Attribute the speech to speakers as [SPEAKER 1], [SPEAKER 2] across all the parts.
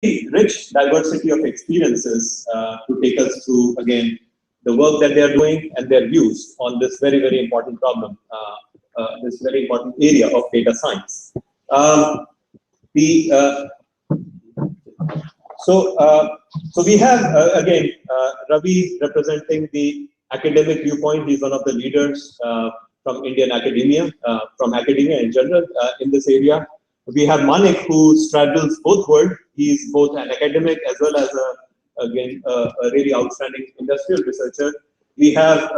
[SPEAKER 1] rich diversity of experiences to take us through, again, the work that they are doing and their views on this very, very important problem, this very important area of data science. So we have, again, Ravi representing the academic viewpoint. He's one of the leaders from Indian academia, from academia in general in this area. We have Manik, who straddles both worlds. He's both an academic as well as, again, a really outstanding industrial researcher. We have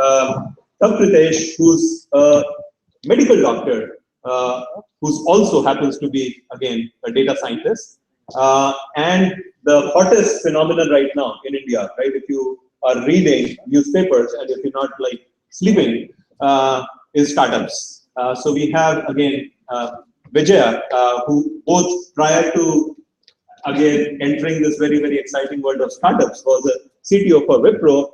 [SPEAKER 1] Pritesh, who's a medical doctor, who also happens to be, again, a data scientist. And the hottest phenomenon right now in India, right? If you are reading newspapers and if you're not like sleeping, is startups. So we have, again, Vijaya, who both prior to, again, entering this very, very exciting world of startups, was a CTO for Wipro,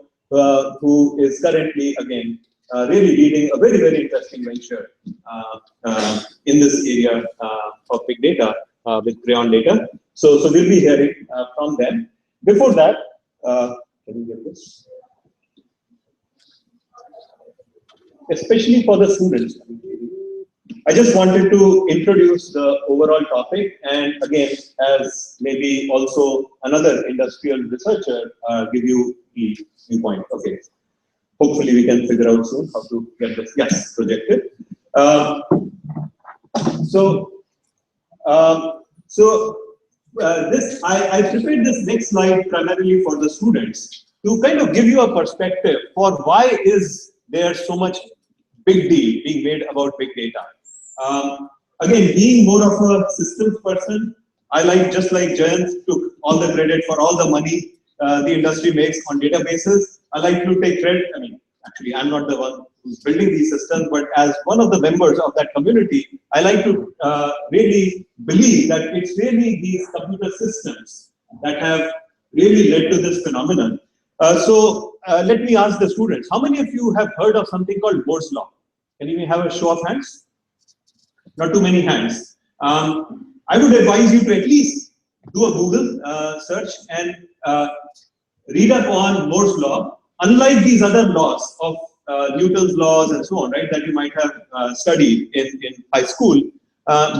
[SPEAKER 1] who is currently, again, really leading a very, very interesting venture in this area of big data with Crayon data. So we'll be hearing from them. Before that, can you get this? Especially for the students, I just wanted to introduce the overall topic, and again, as maybe also another industrial researcher, give you the viewpoint. Okay. Hopefully we can figure out soon how to get this, yes, projected. I prepared this next slide primarily for the students to kind of give you a perspective for why is there so much big deal being made about big data. Again, being more of a systems person, I like, just like Jayant took all the credit for all the money the industry makes on databases. I like to take credit. I mean, actually, I'm not the one who's building these systems, but as one of the members of that community, I like to really believe that it's really these computer systems that have really led to this phenomenon. Let me ask the students, how many of you have heard of something called Moore's Law? Can you have a show of hands? Not too many hands. I would advise you to at least do a Google search and read up on Moore's Law. Unlike these other laws of Newton's laws and so on, right, that you might have studied in high school,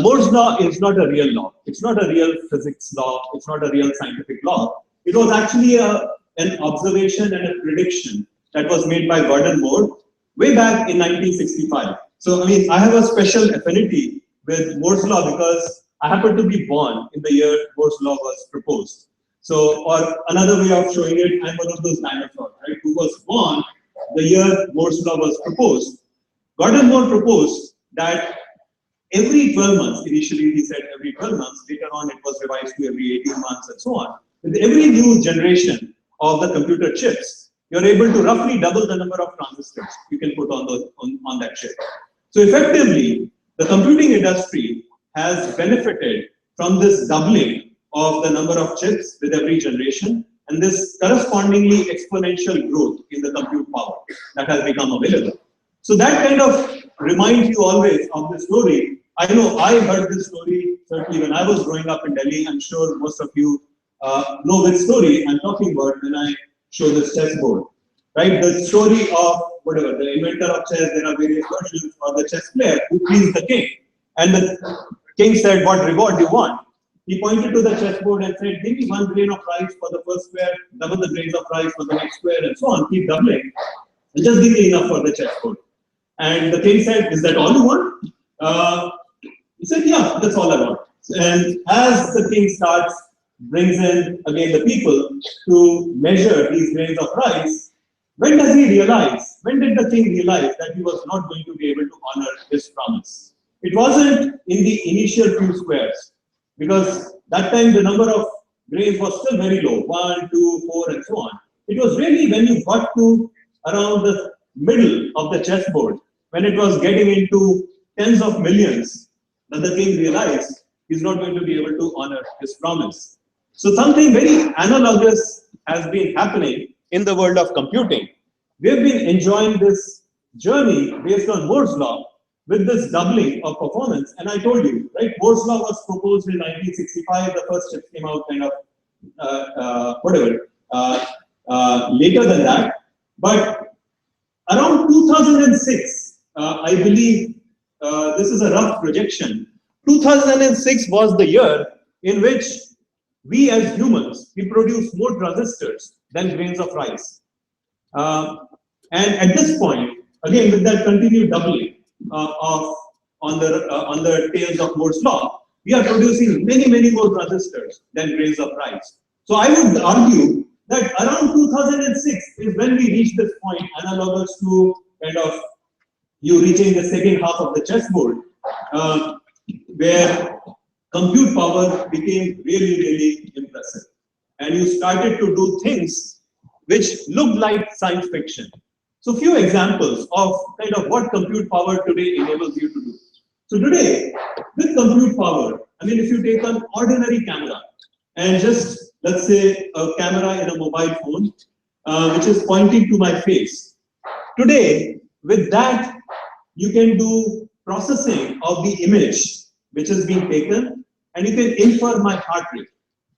[SPEAKER 1] Moore's Law is not a real law. It's not a real physics law. It's not a real scientific law. It was actually an observation and a prediction that was made by Gordon Moore way back in 1965. So, I mean, I have a special affinity with Moore's Law because I happen to be born in the year Moore's Law was proposed. So, or another way of showing it, I'm one of those dinosaurs, right, who was born the year Moore's Law was proposed. Gordon Moore proposed that every 12 months, initially he said every 12 months, later on it was revised to every 18 months and so on. With every new generation of the computer chips, you're able to roughly double the number of transistors you can put on that chip. So effectively, the computing industry has benefited from this doubling of the number of chips with every generation, and this correspondingly exponential growth in the compute power that has become available. So that kind of reminds you always of the story. I know I heard this story certainly when I was growing up in Delhi. I'm sure most of you know which story I'm talking about when I show this chessboard, right? The story of whatever, the inventor of chess, there are various versions, or the chess player who pleased the king. And the king said, what reward do you want? He pointed to the chessboard and said, give me 1 grain of rice for the first square, double the grains of rice for the next square, and so on, keep doubling. And just give me enough for the chessboard. And the king said, is that all you want? He said, yeah, that's all I want. And as the king brings in again the people to measure these grains of rice, when does he realize, when did the king realize that he was not going to be able to honor his promise? It wasn't in the initial few squares, because that time the number of grains was still very low, 1, 2, 4, and so on. It was really when you got to around the middle of the chessboard, when it was getting into tens of millions, that the king realized he's not going to be able to honor his promise. So something very analogous has been happening in the world of computing. We've been enjoying this journey based on Moore's Law with this doubling of performance. And I told you, right, Moore's Law was proposed in 1965. The first chips came out kind of later than that. But around 2006, I believe this is a rough projection. 2006 was the year in which we as humans, we produce more transistors than grains of rice. And at this point, again with that continued doubling on the tails of Moore's law, we are producing many more transistors than grains of rice. So I would argue that around 2006 is when we reach this point, analogous to kind of you reaching the second half of the chessboard, where compute power became really impressive, and you started to do things which looked like science fiction. So few examples of kind of what compute power today enables you to do. So today, with compute power, I mean, if you take an ordinary camera and just, let's say, a camera in a mobile phone, which is pointing to my face. Today, with that, you can do processing of the image which is being taken, and you can infer my heart rate.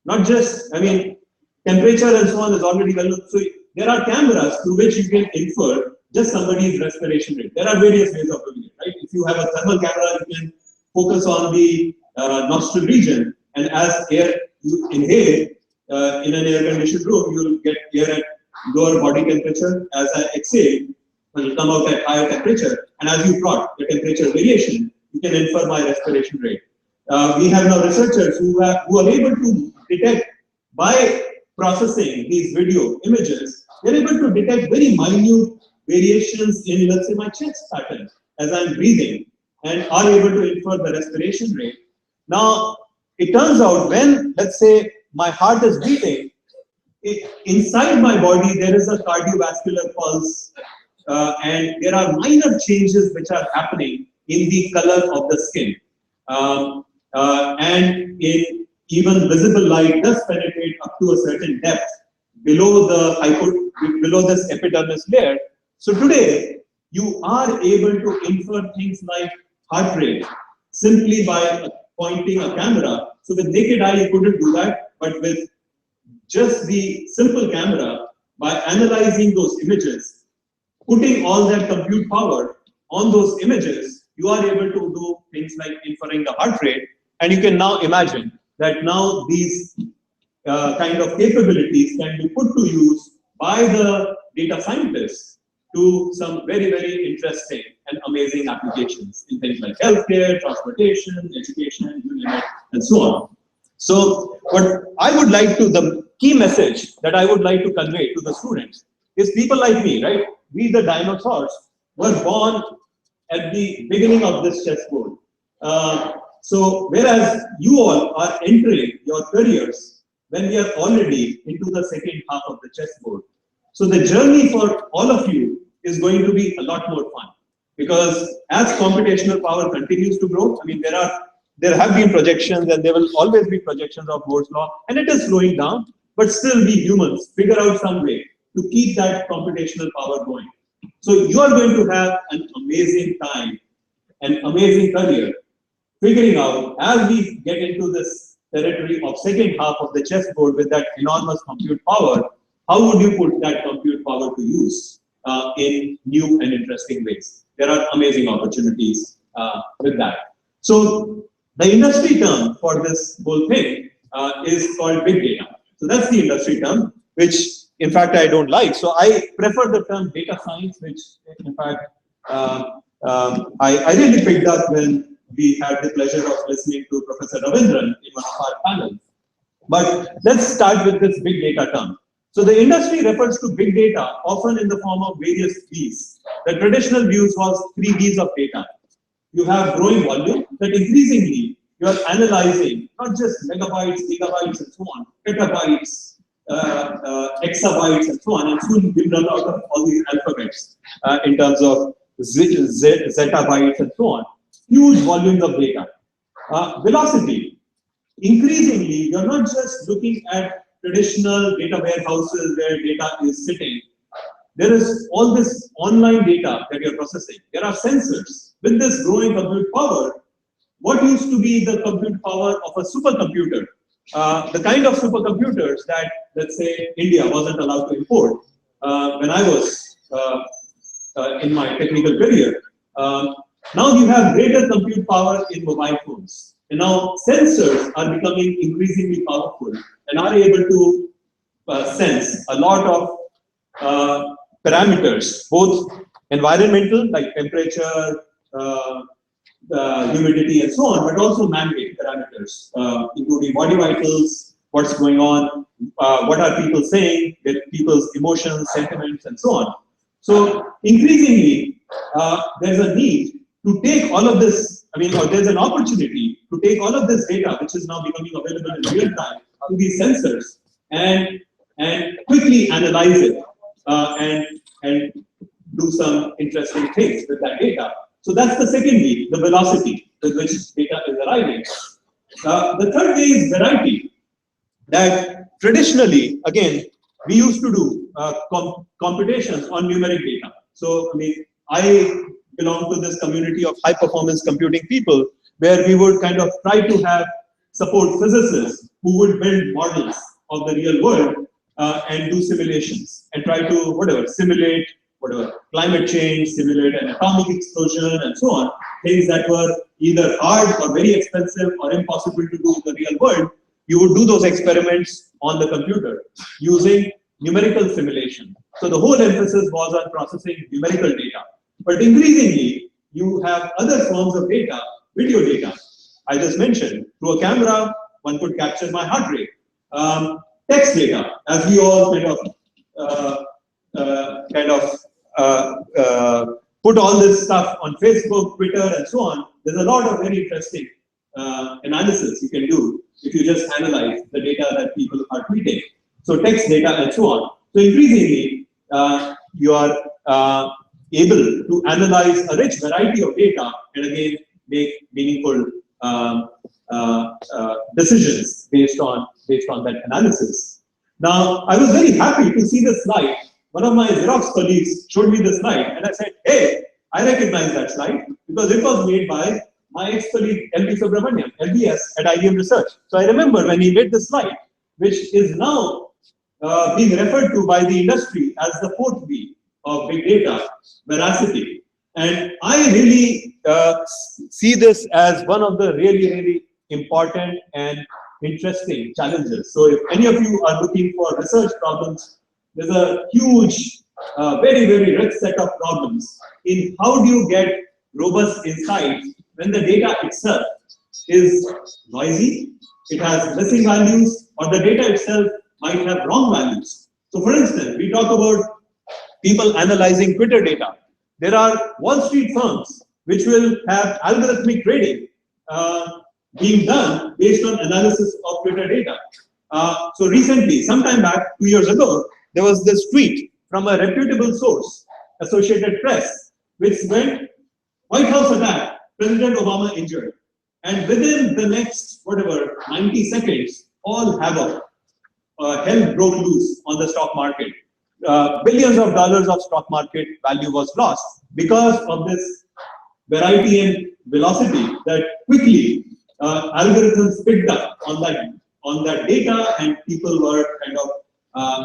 [SPEAKER 1] Not just, I mean, temperature and so on is already well known. So there are cameras through which you can infer just somebody's respiration rate. There are various ways of doing it, right? If you have a thermal camera, you can focus on the nostril region, and as air you inhale in an air-conditioned room, you will get air at lower body temperature. As I exhale, it will come out at higher temperature, and as you plot the temperature variation, you can infer my respiration rate. We have now researchers who are able to detect, by processing these video images, they're able to detect very minute variations in, let's say, my chest pattern as I'm breathing, and are able to infer the respiration rate. Now, it turns out when, let's say, my heart is beating, inside my body there is a cardiovascular pulse, and there are minor changes which are happening in the color of the skin. And in even visible light does penetrate up to a certain depth below this epidermis layer. So today, you are able to infer things like heart rate simply by pointing a camera. So with naked eye, you couldn't do that, but with just the simple camera, by analyzing those images, putting all that compute power on those images, you are able to do things like inferring the heart rate. And you can now imagine that now these kind of capabilities can be put to use by the data scientists to some very interesting and amazing applications in things like healthcare, transportation, education, you name it, and so on. So what I would like to, the key message that I would like to convey to the students is people like me, right? We the dinosaurs were born at the beginning of this chessboard. So whereas you all are entering your careers when we are already into the second half of the chessboard. So the journey for all of you is going to be a lot more fun, because as computational power continues to grow, I mean, there have been projections, and there will always be projections of Moore's law, and it is slowing down, but still we humans figure out some way to keep that computational power going. So you are going to have an amazing time, an amazing career, figuring out, as we get into this territory of second half of the chessboard with that enormous compute power, how would you put that compute power to use in new and interesting ways? There are amazing opportunities with that. So the industry term for this whole thing is called big data. So that's the industry term, which in fact I don't like. So I prefer the term data science, which in fact I really picked up when we had the pleasure of listening to Professor Ravindran in one of our panels. But let's start with this big data term. So the industry refers to big data often in the form of various Bs. The traditional views was 3 Bs of data. You have growing volume, that increasingly you are analyzing not just megabytes, gigabytes, and so on, petabytes, exabytes, and so on, and soon we'll run out of all these alphabets in terms of zettabytes and so on. Huge volumes of data. Velocity. Increasingly, you're not just looking at traditional data warehouses where data is sitting. There is all this online data that you're processing. There are sensors. With this growing compute power, what used to be the compute power of a supercomputer the kind of supercomputers that, let's say, India wasn't allowed to import when I was in my technical career. Now you have greater compute power in mobile phones. And now sensors are becoming increasingly powerful and are able to sense a lot of parameters, both environmental, like temperature, humidity, and so on, but also man-made parameters, including body vitals, what's going on, what are people saying, with people's emotions, sentiments, and so on. So increasingly, there's a need to take all of this, or there's an opportunity to take all of this data, which is now becoming available in real time, to these sensors and quickly analyze it and do some interesting things with that data. So that's the second way, the velocity with which data is arriving. The third way is variety. That traditionally, again, we used to do computations on numeric data. So I belong to this community of high performance computing people, where we would kind of try to support physicists who would build models of the real world and do simulations and try to simulate climate change, simulate an atomic explosion, and so on. Things that were either hard or very expensive or impossible to do in the real world. You would do those experiments on the computer using numerical simulation. So the whole emphasis was on processing numerical data. But increasingly, you have other forms of data, video data. I just mentioned, through a camera, one could capture my heart rate. Text data, as we all put all this stuff on Facebook, Twitter, and so on. There's a lot of very interesting analysis you can do if you just analyze the data that people are tweeting. So text data and so on. So increasingly, you are able to analyze a rich variety of data and again make meaningful decisions based on that analysis. Now, I was very happy to see this slide. One of my Xerox colleagues showed me this slide, and I said, "Hey, I recognize that slide because it was made by my ex-colleague LB Subramaniam, LBS at IBM Research." So I remember when he made this slide, which is now being referred to by the industry as the fourth V of big data, veracity. And I really see this as one of the really important and interesting challenges. So if any of you are looking for research problems, there's a huge, very rich set of problems in how do you get robust insights when the data itself is noisy, it has missing values, or the data itself might have wrong values. So for instance, we talk about people analyzing Twitter data. There are Wall Street firms which will have algorithmic trading being done based on analysis of Twitter data. So recently, sometime back, 2 years ago, there was this tweet from a reputable source, Associated Press, which went, "White House attack, President Obama injured." And within the next, 90 seconds, all havoc, hell broke loose on the stock market. Billions of dollars of stock market value was lost because of this variety and velocity that quickly algorithms picked up on that data, and people were kind of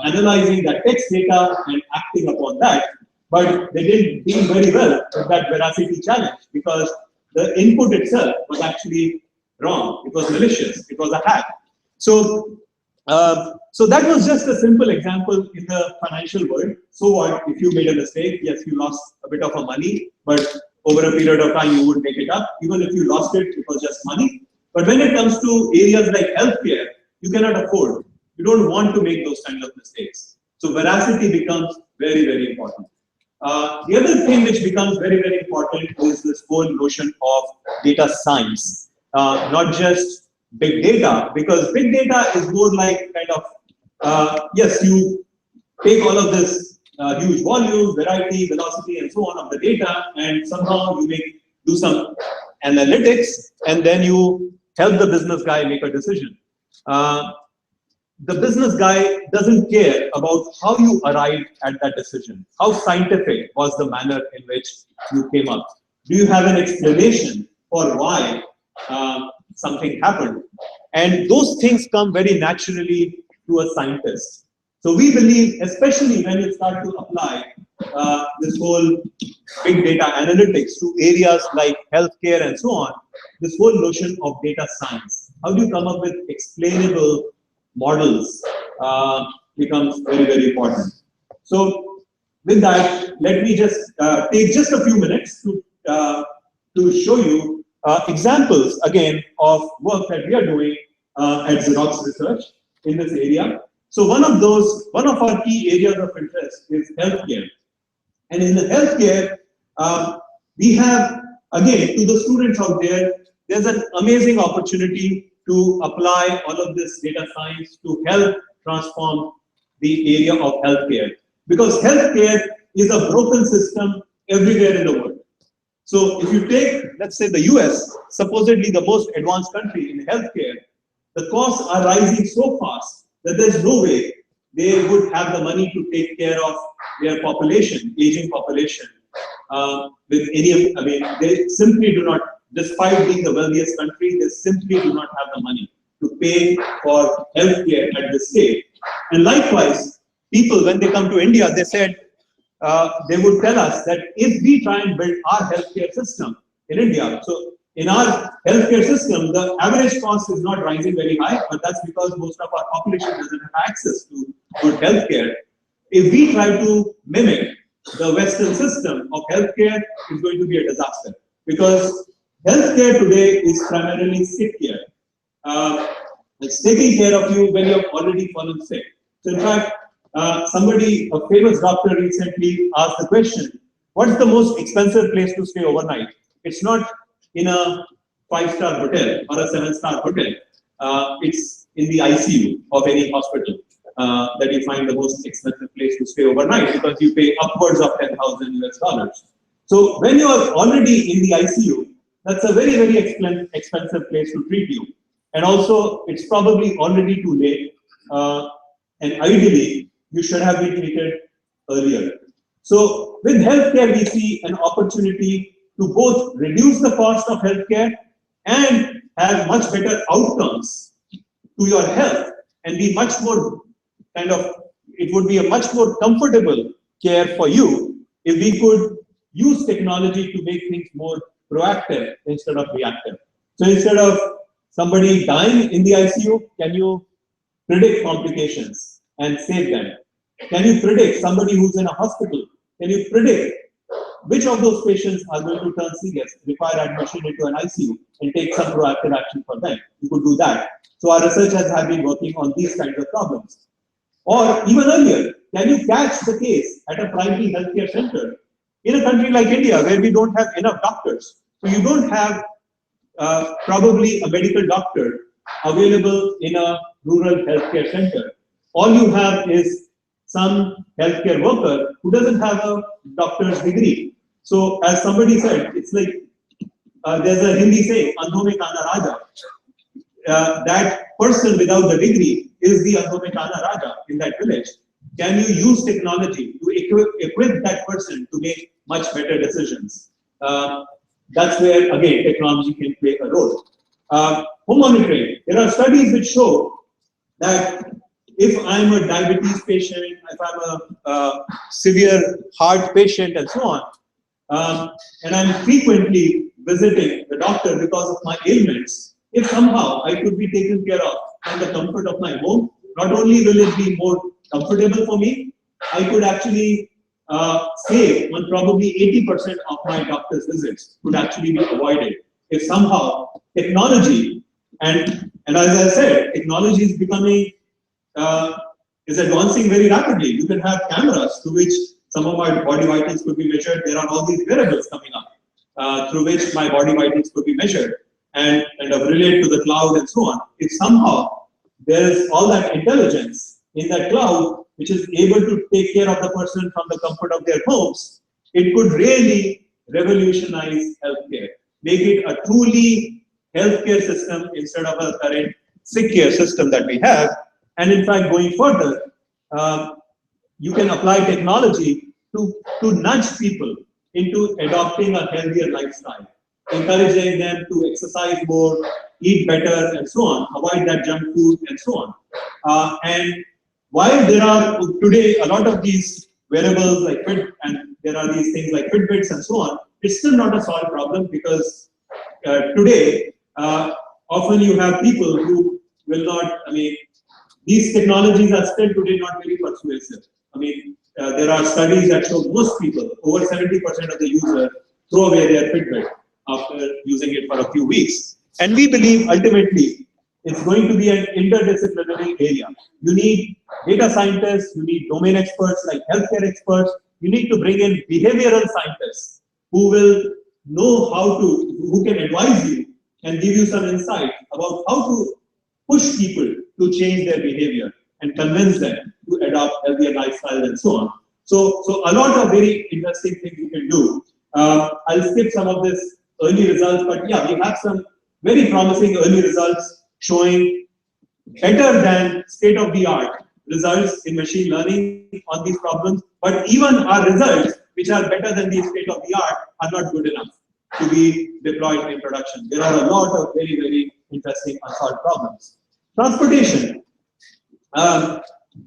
[SPEAKER 1] analyzing that text data and acting upon that. But they didn't deal very well with that veracity challenge because the input itself was actually wrong. It was malicious. It was a hack. So that was just a simple example in the financial world. So what if you made a mistake? Yes, you lost a bit of money, but over a period of time you would make it up. Even if you lost it, it was just money. But when it comes to areas like healthcare, you cannot afford. You don't want to make those kinds of mistakes. So veracity becomes very important. The other thing which becomes very important is this whole notion of data science, not just big data, because big data is more like kind of, yes, you take all of this huge volume, variety, velocity, and so on of the data, and somehow you do some analytics, and then you help the business guy make a decision. The business guy doesn't care about how you arrived at that decision. How scientific was the manner in which you came up? Do you have an explanation for why something happened? And those things come very naturally to a scientist. So we believe, especially when you start to apply this whole big data analytics to areas like healthcare and so on, this whole notion of data science, how do you come up with explainable models becomes very, very important. So with that, let me just take just a few minutes to show you examples again of work that we are doing at Xerox Research in this area. So one of our key areas of interest is healthcare. And in the healthcare, we have, again, to the students out there, there's an amazing opportunity to apply all of this data science to help transform the area of healthcare. Because healthcare is a broken system everywhere in the world. So if you take, let's say, the US, supposedly the most advanced country in healthcare, the costs are rising so fast that there's no way they would have the money to take care of their population, aging population, with any, I mean, they simply do not, despite being the wealthiest country, they simply do not have the money to pay for healthcare at this stage. And likewise, people, when they come to India, they said, they would tell us that if we try and build our healthcare system in India, so in our healthcare system, the average cost is not rising very high, but that's because most of our population doesn't have access to good healthcare. If we try to mimic the Western system of healthcare, it's going to be a disaster, because healthcare today is primarily sick care. It's taking care of you when you've already fallen sick. So in fact, somebody, a famous doctor recently asked the question, what's the most expensive place to stay overnight? It's not in a 5-star hotel or a 7-star hotel. It's in the ICU of any hospital that you find the most expensive place to stay overnight, because you pay upwards of $10,000 US. So when you are already in the ICU, that's a very, very expensive place to treat you. And also, it's probably already too late. And ideally, you should have been treated earlier. So with healthcare, we see an opportunity to both reduce the cost of healthcare and have much better outcomes to your health, and be much more kind of, it would be a much more comfortable care for you if we could use technology to make things more proactive instead of reactive. So instead of somebody dying in the ICU, can you predict complications and save them? Can you predict somebody who's in a hospital? Can you predict which of those patients are going to turn serious, require admission into an ICU, and take some proactive action for them? You could do that. So our researchers have been working on these kinds of problems. Or even earlier, can you catch the case at a primary healthcare center in a country like India, where we don't have enough doctors? So you don't have probably a medical doctor available in a rural healthcare center. All you have is some healthcare worker who doesn't have a doctor's degree. So as somebody said, it's like there's a Hindi saying, "Andho mein kana raja." That person without the degree is the Andho mein kana raja in that village. Can you use technology to equip that person to make much better decisions? That's where, again, technology can play a role. Home monitoring. There are studies which show that if I'm a diabetes patient, if I'm a severe heart patient, and so on, and I'm frequently visiting the doctor because of my ailments, if somehow I could be taken care of in the comfort of my home, not only will it be more comfortable for me, I could actually save on probably 80% of my doctor's visits could actually be avoided if somehow technology, and as I said, technology is becoming, is advancing very rapidly. You can have cameras through which some of my body vitals could be measured. There are all these wearables coming up through which my body vitals could be measured and kind of relate to the cloud and so on. If somehow there is all that intelligence in that cloud which is able to take care of the person from the comfort of their homes, it could really revolutionize healthcare, make it a truly healthcare system instead of a current sick care system that we have. And in fact, going further, you can apply technology to nudge people into adopting a healthier lifestyle, encouraging them to exercise more, eat better, and so on, avoid that junk food, and so on. And while there are today a lot of these wearables like Fit, and there are these things like Fitbits and so on, it's still not a solved problem because today, often you have people who will not, I mean, these technologies are still today not very persuasive. I mean, there are studies that show most people, over 70% of the users, throw away their Fitbit after using it for a few weeks. And we believe ultimately it's going to be an interdisciplinary area. You need data scientists, you need domain experts like healthcare experts, you need to bring in behavioral scientists who will know how to, who can advise you and give you some insight about how to push people to change their behavior and convince them to adopt healthier lifestyles and so on. So a lot of very interesting things you can do. I'll skip some of this early results, but yeah, we have some very promising early results showing better than state-of-the-art results in machine learning on these problems. But even our results, which are better than the state-of-the-art, are not good enough to be deployed in production. There are a lot of very, very interesting unsolved problems. Transportation.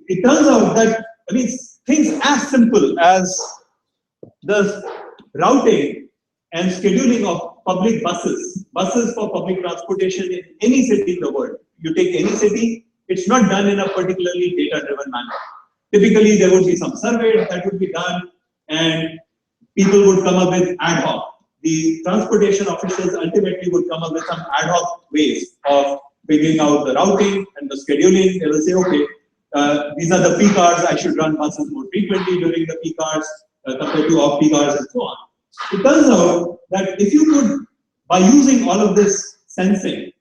[SPEAKER 1] It turns out that, I mean, things as simple as the routing and scheduling of public buses for public transportation in any city in the world. You take any city, it's not done in a particularly data-driven manner. Typically, there would be some survey that would be done, and people would come up with ad hoc. The transportation officials ultimately would come up with some ad hoc ways of figuring out the routing and the scheduling. They will say, okay, these are the peak hours, I should run buses more frequently during the peak hours compared to off-peak hours and so on. It turns out that if you could, by using all of this sensing,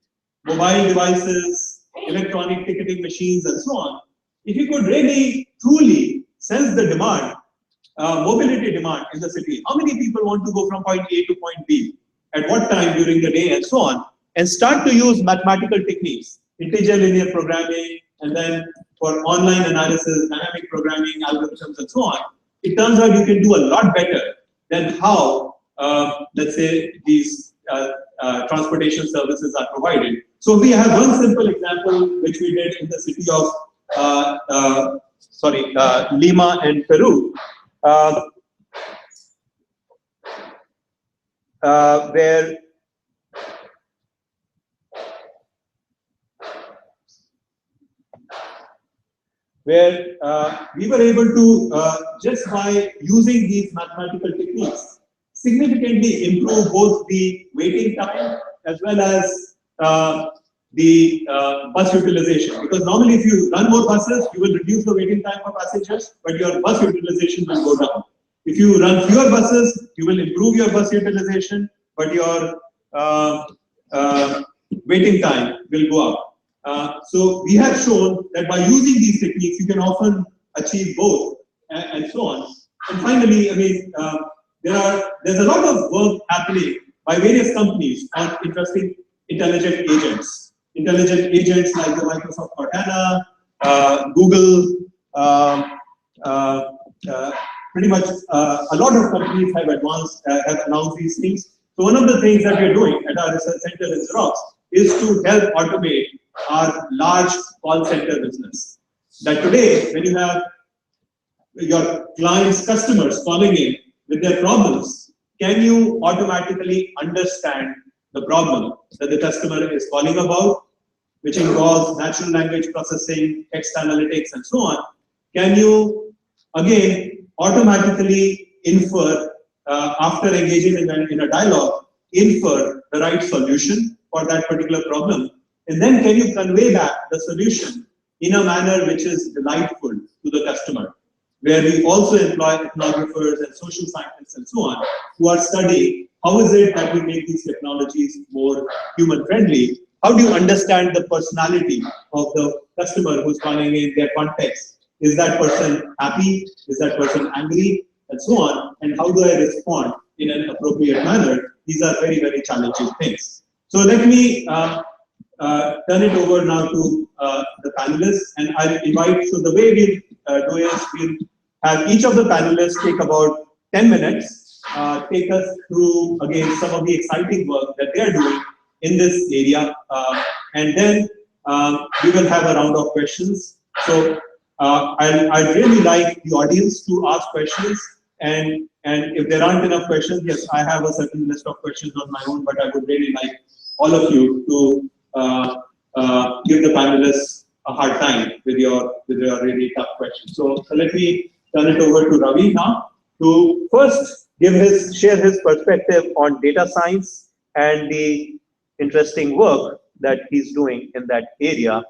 [SPEAKER 1] mobile devices, electronic ticketing machines and so on, if you could really, truly sense the demand, mobility demand in the city, how many people want to go from point A to point B, at what time during the day and so on, and start to use mathematical techniques, integer linear programming, and then for online analysis, dynamic programming, algorithms and so on, it turns out you can do a lot better than how, let's say, these transportation services are provided. So we have one simple example which we did in the city of, Lima and Peru, where we were able to, just by using these mathematical techniques, significantly improve both the waiting time as well as the bus utilization. Because normally if you run more buses, you will reduce the waiting time for passengers, but your bus utilization will go down. If you run fewer buses, you will improve your bus utilization, but your waiting time will go up. So we have shown that by using these techniques, you can often achieve both and so on. And finally, I mean, there's a lot of work happening by various companies on interesting intelligent agents. Intelligent agents like the Microsoft Cortana, Google, pretty much a lot of companies have announced these things. So one of the things that we're doing at our research center in Xerox is to help automate our large call center business. That today, when you have your clients, customers calling in with their problems, can you automatically understand the problem that the customer is calling about, which involves natural language processing, text analytics, and so on? Can you, again, automatically infer, after engaging in a dialogue, infer the right solution for that particular problem? And then can you convey back the solution in a manner which is delightful to the customer, where we also employ ethnographers and social scientists and so on, who are studying how is it that we make these technologies more human-friendly? How do you understand the personality of the customer who's calling in, their context? Is that person happy? Is that person angry? And so on. And how do I respond in an appropriate manner? These are very, very challenging things. So let me turn it over now to the panelists, and I'll invite, so the way we'll do is we'll have each of the panelists take about 10 minutes, take us through, again, some of the exciting work that they're doing in this area, and then we will have a round of questions. So I'd really like the audience to ask questions, and if there aren't enough questions, yes, I have a certain list of questions on my own, but I would really like all of you to give the panelists a hard time with your really tough questions. So let me turn it over to Ravi now to first share his perspective on data science and the interesting work that he's doing in that area.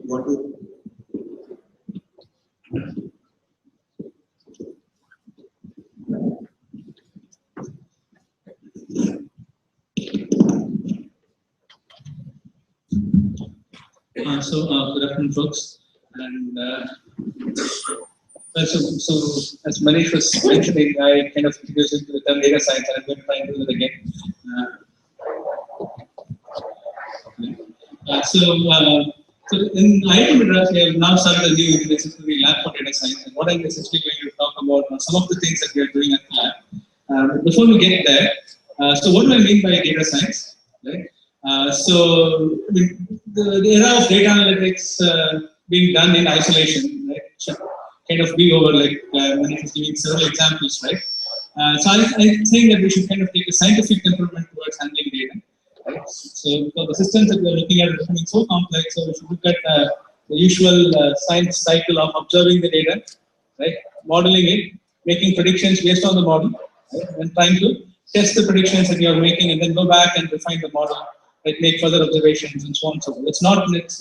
[SPEAKER 1] Want to?
[SPEAKER 2] Good afternoon, folks. And so as Manish was mentioning, I kind of introduced into the term data science, and I'm going to try and do that again. So in IIT Madras, we have now started a new interdisciplinary lab for data science, and what I'm essentially going to talk about are some of the things that we are doing at the lab. Before we get there, so what do I mean by data science? Right? The era of data analytics being done in isolation, right, should kind of be over, like Manish was giving several examples, right? So I'm saying that we should kind of take a scientific temperament towards handling data. Right? So for the systems that we are looking at are becoming so complex, so we should look at the usual science cycle of observing the data, right, modeling it, making predictions based on the model, right, and trying to test the predictions that you are making, and then go back and refine the model, right, make further observations, and so on and so forth. It's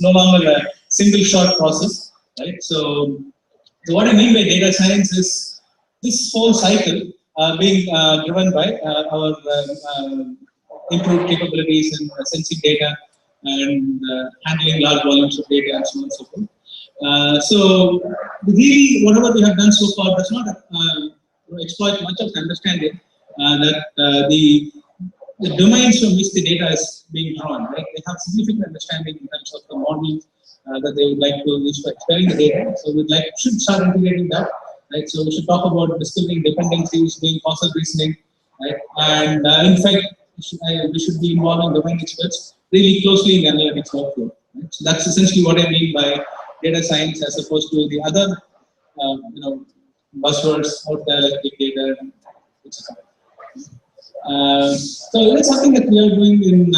[SPEAKER 2] no longer a single shot process, right? So what I mean by data science is this whole cycle being driven by our improved capabilities in sensing data and handling large volumes of data, and so on and so forth. So really, whatever we have done so far does not exploit much of the understanding that the domains from which the data is being drawn, right? They have significant understanding in terms of the models that they would like to use for explaining the data. So should start integrating that, right? So we should talk about discovering dependencies, doing causal reasoning, right? And in fact, we should be involving domain experts really closely in the analytics workflow. Right? So that's essentially what I mean by data science, as opposed to the other, buzzwords out there like big data, etc. So that's something that we are doing in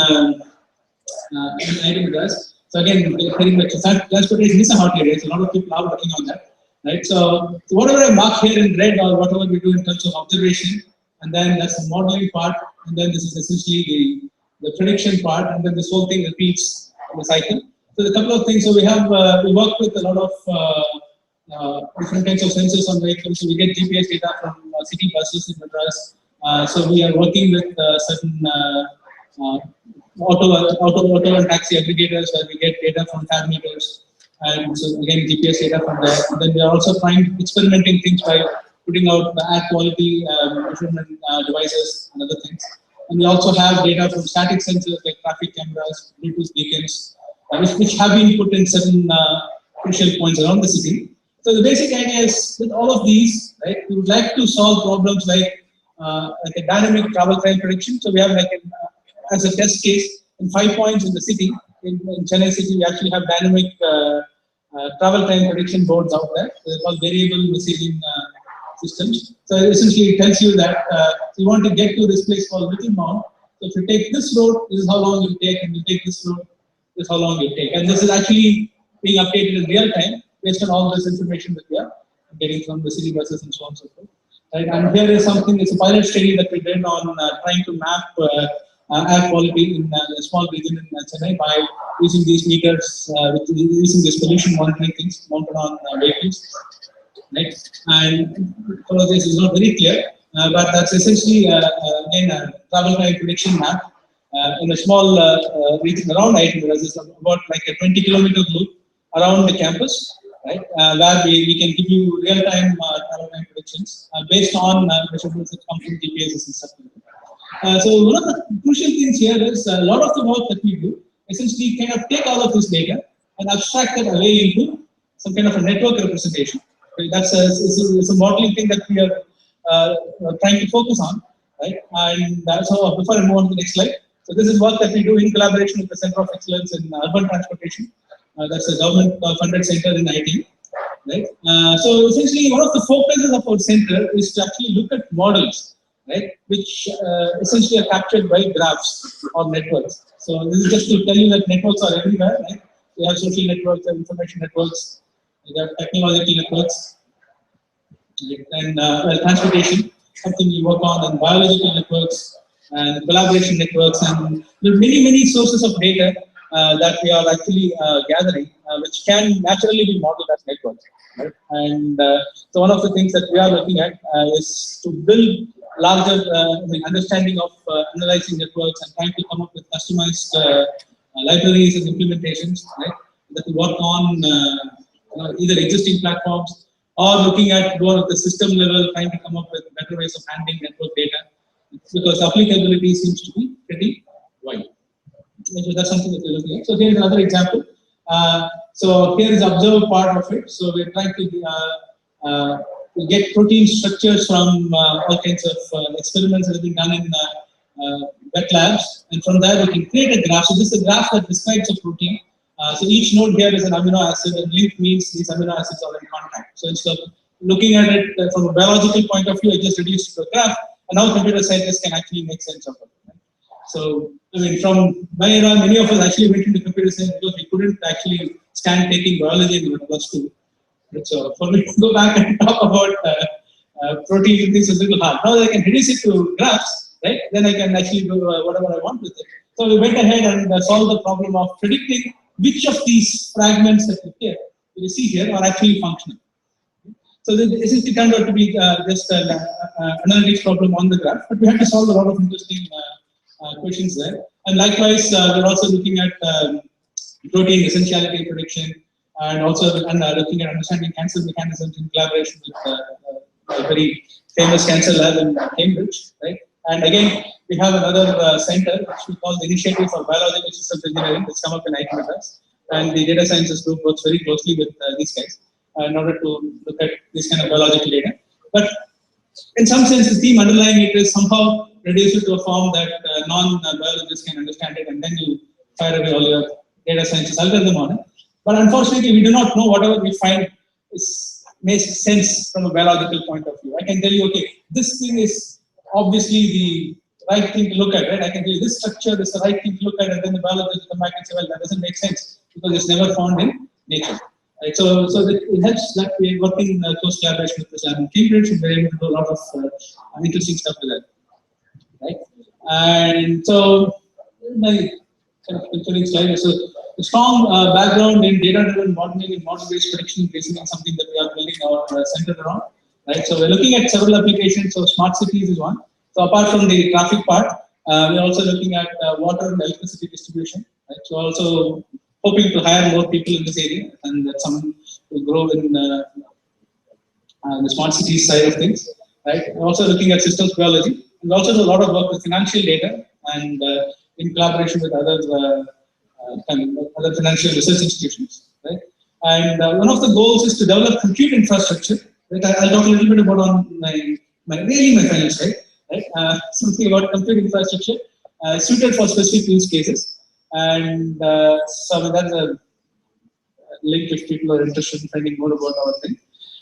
[SPEAKER 2] IIT Madras. So again, very much transportation is a hot area. So a lot of people are working on that, right? So whatever I mark here in red, or whatever we do in terms of observation, and then that's the modeling part, and then this is essentially the prediction part, and then this whole thing repeats in the cycle. So a couple of things. So we work with a lot of different kinds of sensors on vehicles. So we get GPS data from city buses in Madras. So we are working with certain auto and taxi aggregators, where we get data from fare meters, and so again GPS data from there. And then we are also experimenting things by putting out the air quality measurement devices and other things. And we also have data from static sensors like traffic cameras, Bluetooth beacons, which have been put in certain crucial points around the city. So the basic idea is, with all of these, right, we would like to solve problems like a dynamic travel time prediction. So we have as a test case in 5 points in the city, in Chennai city, we actually have dynamic travel time prediction boards out there. They're called variable messaging systems. So essentially it tells you that you want to get to this place called Little Mount. So if you take this road, this is how long you take, and you take this road, this is how long you take. And this is actually being updated in real time based on all this information that we are getting from the city buses and so on and so forth. Right? And here is something, it's a pilot study that we did on trying to map air quality in a small region in Chennai by using these meters, using these pollution monitoring things mounted on vehicles. Right? And all of this is not very clear, but that's essentially again a travel time prediction map in a small region around IIT Madras. It's about like a 20-kilometer loop around the campus, right? Where we can give you real-time travel time predictions based on measurements that come from GPSs and stuff. So one of the crucial things here is a lot of the work that we do essentially kind of take all of this data and abstract it away into some kind of a network representation. Okay, it's a modeling thing that we are trying to focus on, right? And so before I move on to the next slide, so this is work that we do in collaboration with the Center of Excellence in Urban Transportation. That's a government-funded center in IT, right? So essentially, one of the focuses of our center is to actually look at models, right, which essentially are captured by graphs or networks. So this is just to tell you that networks are everywhere, right? We have social networks, we have information networks, we have technological networks, and transportation, something we work on, and biological networks, and collaboration networks, and there are many sources of data that we are actually gathering, which can naturally be modeled as networks. Right? And so one of the things that we are looking at is to build larger understanding of analyzing networks and trying to come up with customized libraries and implementations, right, that we work on either existing platforms or looking at more at the system level, trying to come up with better ways of handling network data, because applicability seems to be pretty wide. So that's something that we're looking at. So here's another example. So here is the observer part of it. So we're trying to get protein structures from all kinds of experiments that have been done in wet labs, and from there we can create a graph. So this is a graph that describes a protein. So each node here is an amino acid, and link means these amino acids are in contact. So instead of looking at it from a biological point of view, I just reduced it to a graph, and now computer scientists can actually make sense of it. Right? So I mean, from my era, many of us actually went into computer science because we couldn't actually stand taking biology in +2. Right? So for me to go back and talk about protein, this is a little hard. Now that I can reduce it to graphs, right? Then I can actually do whatever I want with it. So we went ahead and solved the problem of predicting which of these fragments that you see here are actually functional. So this essentially turned out to be just an analytics problem on the graph, but we had to solve a lot of interesting questions there. And likewise, we're also looking at protein essentiality prediction, and also looking at understanding cancer mechanisms in collaboration with a very famous cancer lab in Cambridge, right? And again, we have another center which we call the Initiative for Biological Systems Engineering, that's come up in IT Madras, and the data sciences group works very closely with these guys in order to look at this kind of biological data. But in some sense, the theme underlying it is somehow reduce it to a form that non-biologists can understand it, and then you fire away all your data sciences algorithm on it. But unfortunately, we do not know whatever we find makes sense from a biological point of view. I can tell you, okay, this thing is obviously the right thing to look at, right? I can tell you this structure is the right thing to look at, and then the biologist come back and say, well, that doesn't make sense because it's never found in nature. Right? So it helps that we are working in close collaboration with this lab in Cambridge, and we're able to do a lot of interesting stuff with that. Right? And so my kind of concluding slide. So the strong background in data-driven modeling and model-based prediction basically is something that we are building our center around. Right? So we're looking at several applications. So smart cities is one. So apart from the traffic part, we're also looking at water and electricity distribution. Right? So also hoping to hire more people in this area, and that some will grow in the smart cities side of things. Right? We're also looking at systems biology. We also do a lot of work with financial data, and in collaboration with other financial research institutions. Right? And one of the goals is to develop compute infrastructure. Right? I'll talk a little bit about on my final slide. Right? Something about compute infrastructure suited for specific use cases. And so that's a link if people are interested in finding more about our thing.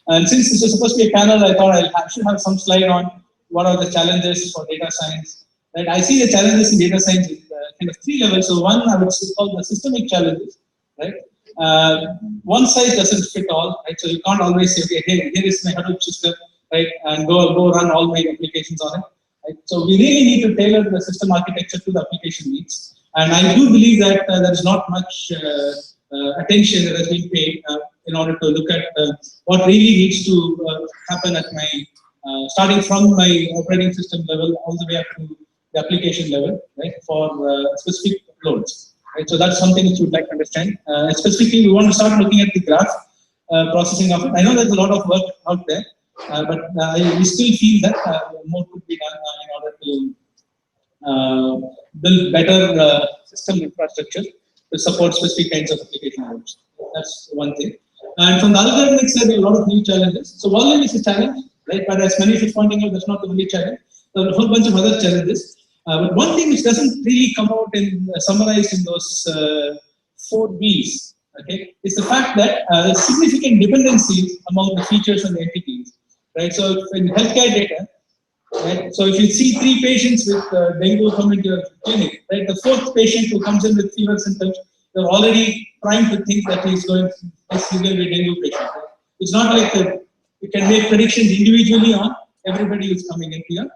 [SPEAKER 2] And since this is supposed to be a panel, I thought I should have some slide on what are the challenges for data science. Right? I see the challenges in data science in kind of 3 levels. So one, I would call the systemic challenges. Right? One size doesn't fit all. Right? So you can't always say, okay, here is my Hadoop system, right, and go run all my applications on it. Right? So we really need to tailor the system architecture to the application needs. And I do believe that there's not much attention that has been paid in order to look at what really needs to happen at my starting from my operating system level all the way up to the application level, right, for specific loads. Right? So that's something which we'd like to understand. Specifically, we want to start looking at the graph processing of it. I know there's a lot of work out there, but we still feel that more could be done in order to build better system infrastructure to support specific kinds of application loads. That's one thing. And from the algorithmic side, there are a lot of new challenges. So volume is a challenge, right? But as Manish is pointing out, that's not the only challenge. There are a whole bunch of other challenges. But one thing which doesn't really come out in summarized in those 4 Bs, okay, is the fact that there's significant dependencies among the features and the entities, right? So in healthcare data, right? So if you see 3 patients with dengue come into your clinic, right? The 4th patient who comes in with fever symptoms, they're already trying to think that he's going to be a dengue patient. Right? It's not like you can make predictions individually on everybody who's coming into your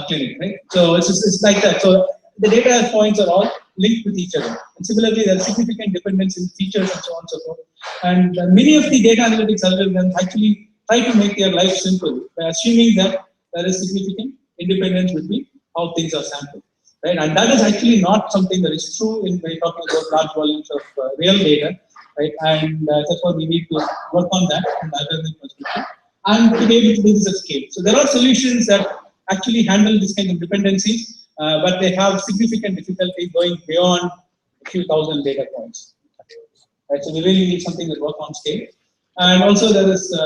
[SPEAKER 2] clinic, right? So it's like that. So the data points are all linked with each other. And similarly, there are significant dependence in features and so on and so forth. And many of the data analytics algorithms actually try to make their life simple by assuming that there is significant independence between how things are sampled, right? And that is actually not something that is true when we're talking about large volumes of real data, right? And therefore we need to work on that from the algorithmic perspective and to be able to do this at scale. So there are solutions that actually handle this kind of dependencies, but they have significant difficulty going beyond a few thousand data points. Right? So we really need something that works on scale. And also there is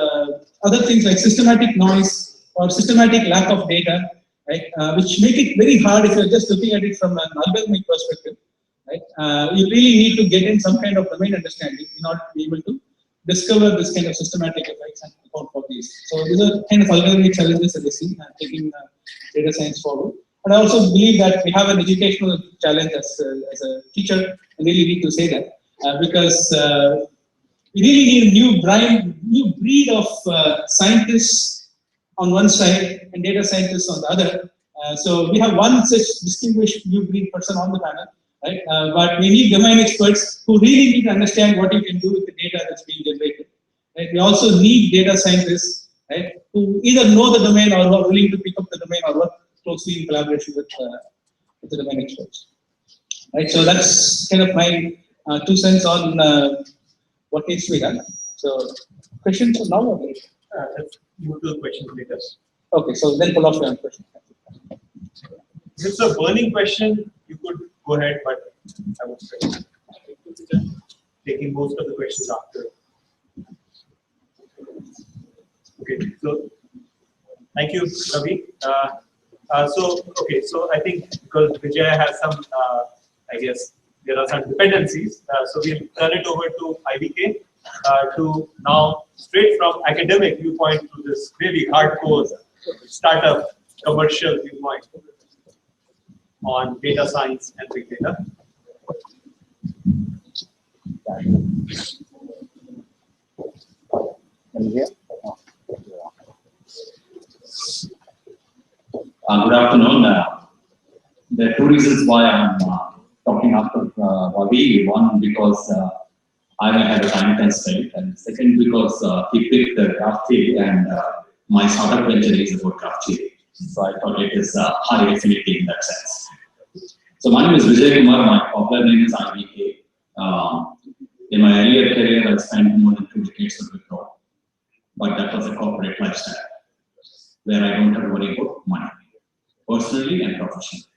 [SPEAKER 2] other things like systematic noise or systematic lack of data, right? Which make it very hard if you're just looking at it from an algorithmic perspective, right? You really need to get in some kind of domain understanding in order to be able to discover this kind of systematic effects and account for these. So these are kind of algorithmic challenges that we see taking data science forward. But I also believe that we have an educational challenge as a teacher. I really need to say that because we really need a new breed of scientists on one side and data scientists on the other. So we have one such distinguished new breed person on the panel, right? But we need domain experts who really need to understand what you can do with the data that's being generated. Right? We also need data scientists, right, who either know the domain or who are willing to pick up the domain or work closely in collaboration with the domain experts. Right? So that's kind of my 2 cents on what needs to be done. So questions now or later?
[SPEAKER 1] Let's move to the questions later.
[SPEAKER 2] Okay, so then pull off your question.
[SPEAKER 1] If it's a burning question, you could go ahead, but I would say taking most of the questions after. Okay, so thank you, Ravi. So I think because Vijay has some, I guess there are some dependencies, so we'll turn it over to IBK to now straight from academic viewpoint to this really hardcore startup commercial viewpoint on data science and big data.
[SPEAKER 3] Good afternoon. There are 2 reasons why I'm talking after Ravi. One, because I may have a time constraint, and second, because he picked the GraphQL, and my startup venture is about GraphQL. So I thought it is high affinity in that sense. So my name is Vijay Kumar. My popular name is IBK. In my earlier career, I spent more than 2 decades with Wipro, but that was a corporate lifestyle where I don't have to worry about money, personally and professionally.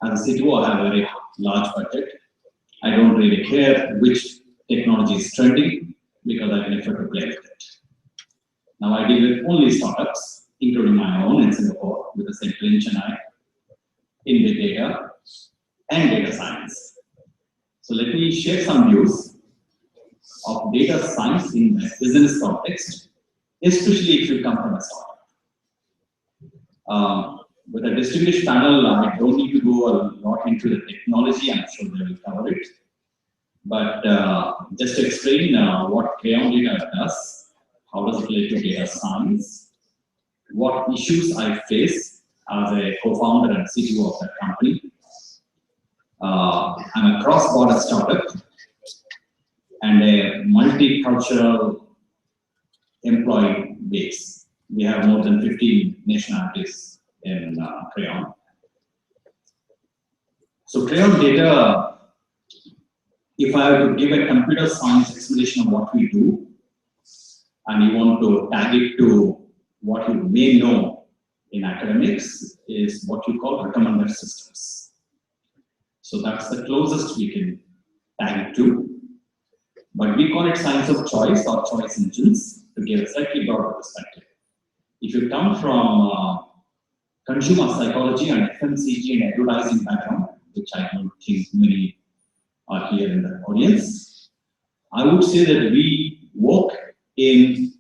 [SPEAKER 3] As a CTO, I have a very large budget. I don't really care which technology is trending because I can afford to play with it. Now I deal with only startups, including my own in Singapore, with a central in Chennai, in big data and data science. So let me share some views of data science in the business context, especially if you come from a startup. With a distinguished panel, I don't need to go a lot into the technology. I'm sure they will cover it. But just to explain what Crayon Data does, how does it relate to data science, what issues I face as a co-founder and CTO of that company. I'm a cross-border startup and a multicultural employee base. We have more than 15 nationalities in Crayon. So Crayon Data, if I have to give a computer science explanation of what we do, and you want to tag it to what you may know in academics, is what you call recommender systems. So that's the closest we can tag it to. But we call it science of choice or choice engines to give a slightly broader perspective. If you come from consumer psychology and FMCG and advertising background, which I don't think many are here in the audience, I would say that we work in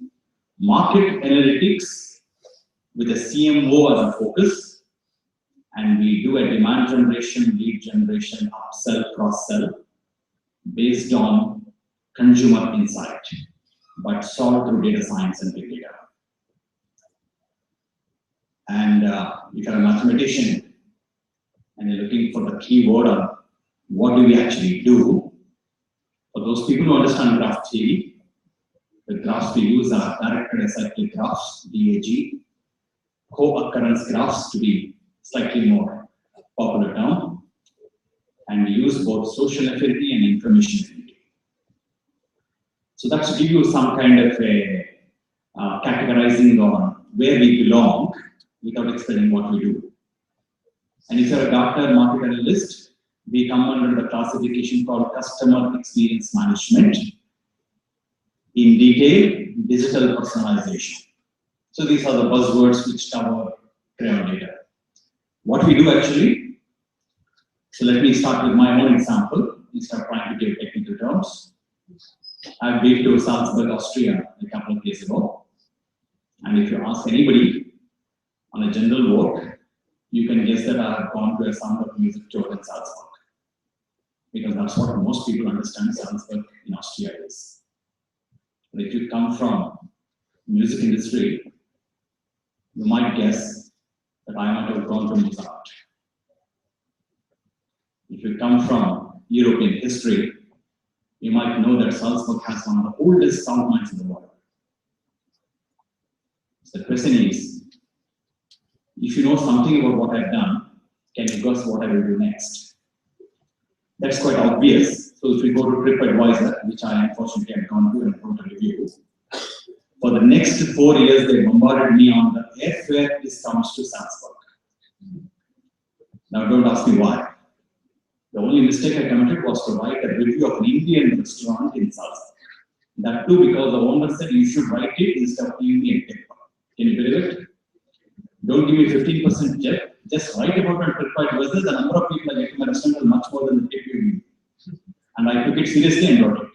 [SPEAKER 3] market analytics with a CMO as a focus, and we do a demand generation, lead generation, upsell, cross-sell based on consumer insight, but solved through data science and big data. And if you're a mathematician and you're looking for the keyword of what do we actually do, for those people who understand graph theory, the graphs we use are directed acyclic graphs, DAG, co-occurrence graphs to be slightly more popular term, and we use both social affinity and information affinity. So that's to give you some kind of a categorizing on where we belong without explaining what we do. And if you're a Gartner market analyst, we come under the classification called customer experience management. In detail, digital personalization. So these are the buzzwords which cover Crayon data. What we do actually, so let me start with my own example instead of trying to give technical terms. I've been to Salzburg, Austria a couple of days ago. And if you ask anybody on a general walk, you can guess that I have gone to a Sound of Music tour in Salzburg. Because that's what most people understand Salzburg in Austria is. But if you come from music industry, you might guess that I might have gone to Mozart. If you come from European history, you might know that Salzburg has one of the oldest sound mines in the world. So the question is, if you know something about what I've done, can you guess what I will do next? That's quite obvious. So if we go to TripAdvisor, which I unfortunately have gone to and wrote a review, for the next 4 years, they bombarded me on the airfare discounts to Salzburg. Now, don't ask me why. The only mistake I committed was to write a review of an Indian restaurant in Salzburg. That too because the owner said you should write it instead of giving me a tip. Can you believe it? Don't give me 15% tip. Just write about it on TripAdvisor. The number of people I get to my restaurant is much more than the tip you give me. And I took it seriously and wrote it.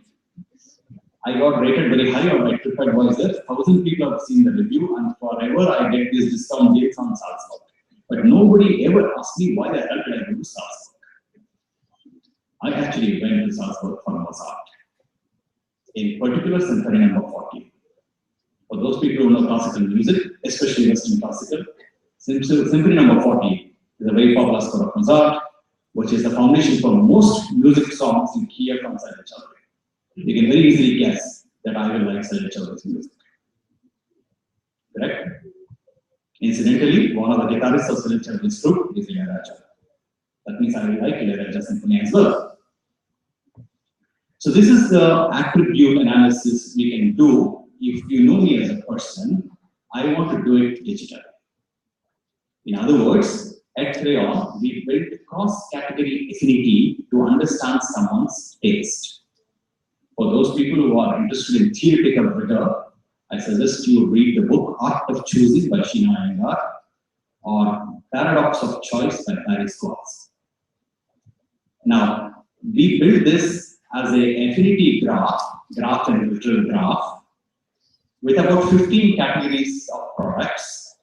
[SPEAKER 3] I got rated very high on my TripAdvisor. 1,000 people have seen the review, and forever I get this discount deals on Salzburg. But nobody ever asked me why the hell did I go to Salzburg. I actually went to Salzburg for Mozart. In particular, Symphony number 40. For those people who know classical music, especially Western classical, Symphony number 40 is a very popular score of Mozart, which is the foundation for most music songs in key from Silent. You can very easily guess that I will like Silent music. Correct? Incidentally, one of the guitarists of Silent group is Ilaiyaraaja. That means I will like Ilaiyaraaja Symphony as well. So this is the attribute analysis we can do. If you know me as a person, I want to do it digitally. In other words, at Crayon, we built cross-category affinity to understand someone's taste. For those people who are interested in theoretical rigor, I suggest you read the book Art of Choosing by Sheena Iyengar or Paradox of Choice by Barry Schwartz. Now, we built this as an affinity graph and literal graph, with about 15 categories of products,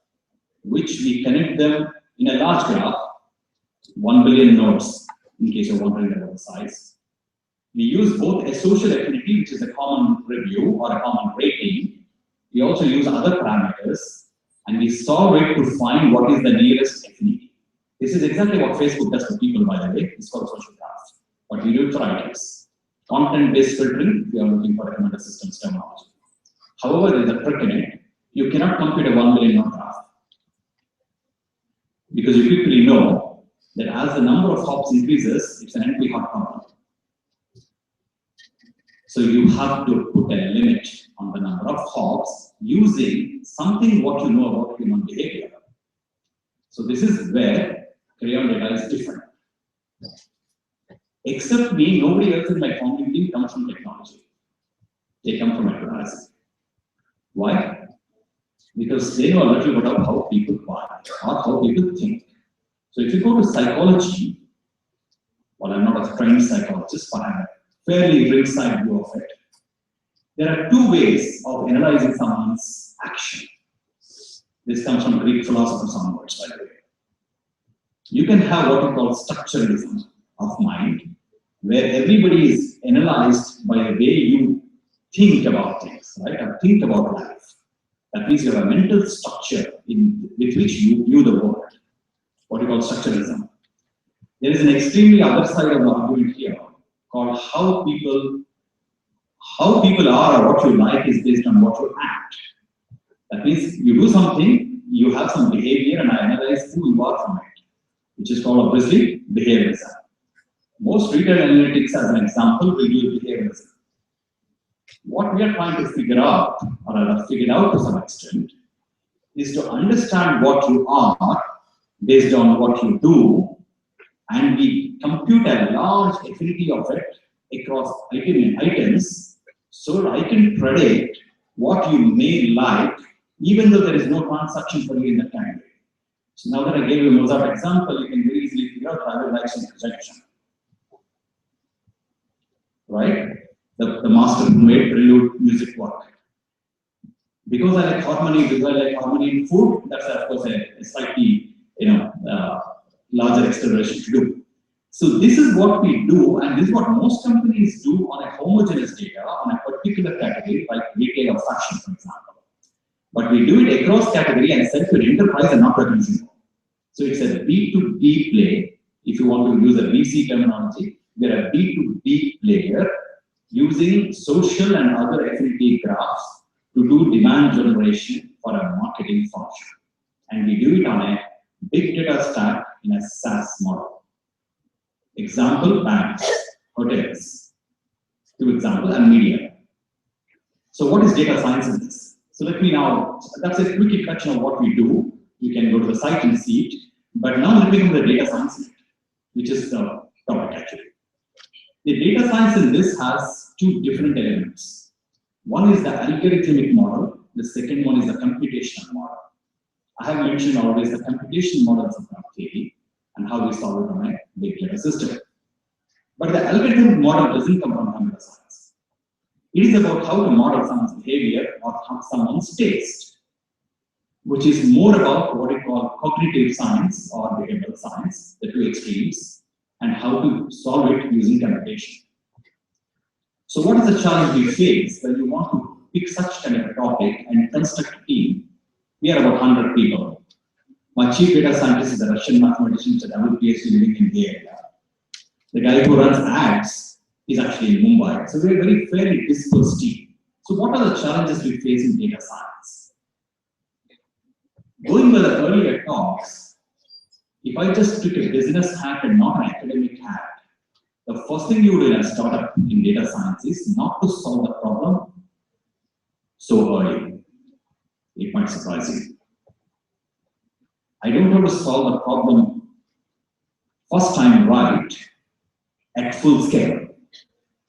[SPEAKER 3] which we connect them in a large graph, 1 billion nodes, in case you're wondering about the size. We use both a social affinity, which is a common review or a common rating. We also use other parameters, and we solve it to find what is the nearest affinity. This is exactly what Facebook does for people, by the way. It's called social graph. But we do it for items. Content-based filtering, if you are looking for recommender systems terminology. However, there is a trick in it. You cannot compute a 1 million node graph. Because you quickly know that as the number of hops increases, it's an NP hop problem. So you have to put a limit on the number of hops using something what you know about human behavior. So this is where Crayon data is different. Except me, nobody else in my founding team comes from technology. They come from advertising. Why? Because they know a little bit about how people buy or how people think. So if you go to psychology, well, I'm not a trained psychologist, but I have a fairly ringside view of it. There are two ways of analyzing someone's action. This comes from Greek philosophers onwards, by the way. You can have what we call structuralism of mind, where everybody is analyzed by the way you think about things, right? Or think about life. That means you have a mental structure with which you view the world. What we call structuralism. There is an extremely other side of the argument here called how people are or what you like is based on what you act. That means you do something, you have some behavior, and I analyze who you are from it, which is called obviously behaviorism. Most retail analytics, as an example, will use behaviorism. What we are trying to figure out, or have figured out to some extent, is to understand what you are based on what you do, and we compute a large affinity of it across items, so that I can predict what you may like, even though there is no transaction for you in the category. So now that I gave you a Mozart example, you can very easily figure out how I would like some projection. Right? The master who made prelude music work. Because I like harmony, because I like harmony in food, that's of course a slightly larger exploration to do. So this is what we do, and this is what most companies do on a homogeneous data on a particular category, like retail or fashion, for example. But we do it across category and sell to an enterprise and not to a consumer. So it's a B2B play. If you want to use a VC terminology, we are a B2B player using social and other affinity graphs to do demand generation for a marketing function. And we do it on a big data stack in a SaaS model. Example, banks, hotels. Two examples, and media. So what is data science in this? So let me now, that's a quick introduction of what we do. You can go to the site and see it. But now let me come to the data science in it, which is the topic actually. The data science in this has two different elements. One is the algorithmic model. The second one is the computational model. I have mentioned always the computational models of graph theory and how we solve it on a big data system. But the algorithmic model doesn't come from computer science. It is about how to model someone's behavior or someone's taste, which is more about what we call cognitive science or behavioral science, the two extremes, and how to solve it using computation. So what is the challenge we face when you want to pick such kind of a topic and construct a team? We are about 100 people. My chief data scientist is a Russian mathematician with a double PhD living in the area. The guy who runs ads is actually in Mumbai. So we are a very fairly dispersed team. So what are the challenges we face in data science? Going by the earlier talks, if I just took a business hat and not an academic hat, the first thing you do in a startup in data science is not to solve the problem so early. It might surprise you. I don't have to solve the problem first time right at full scale.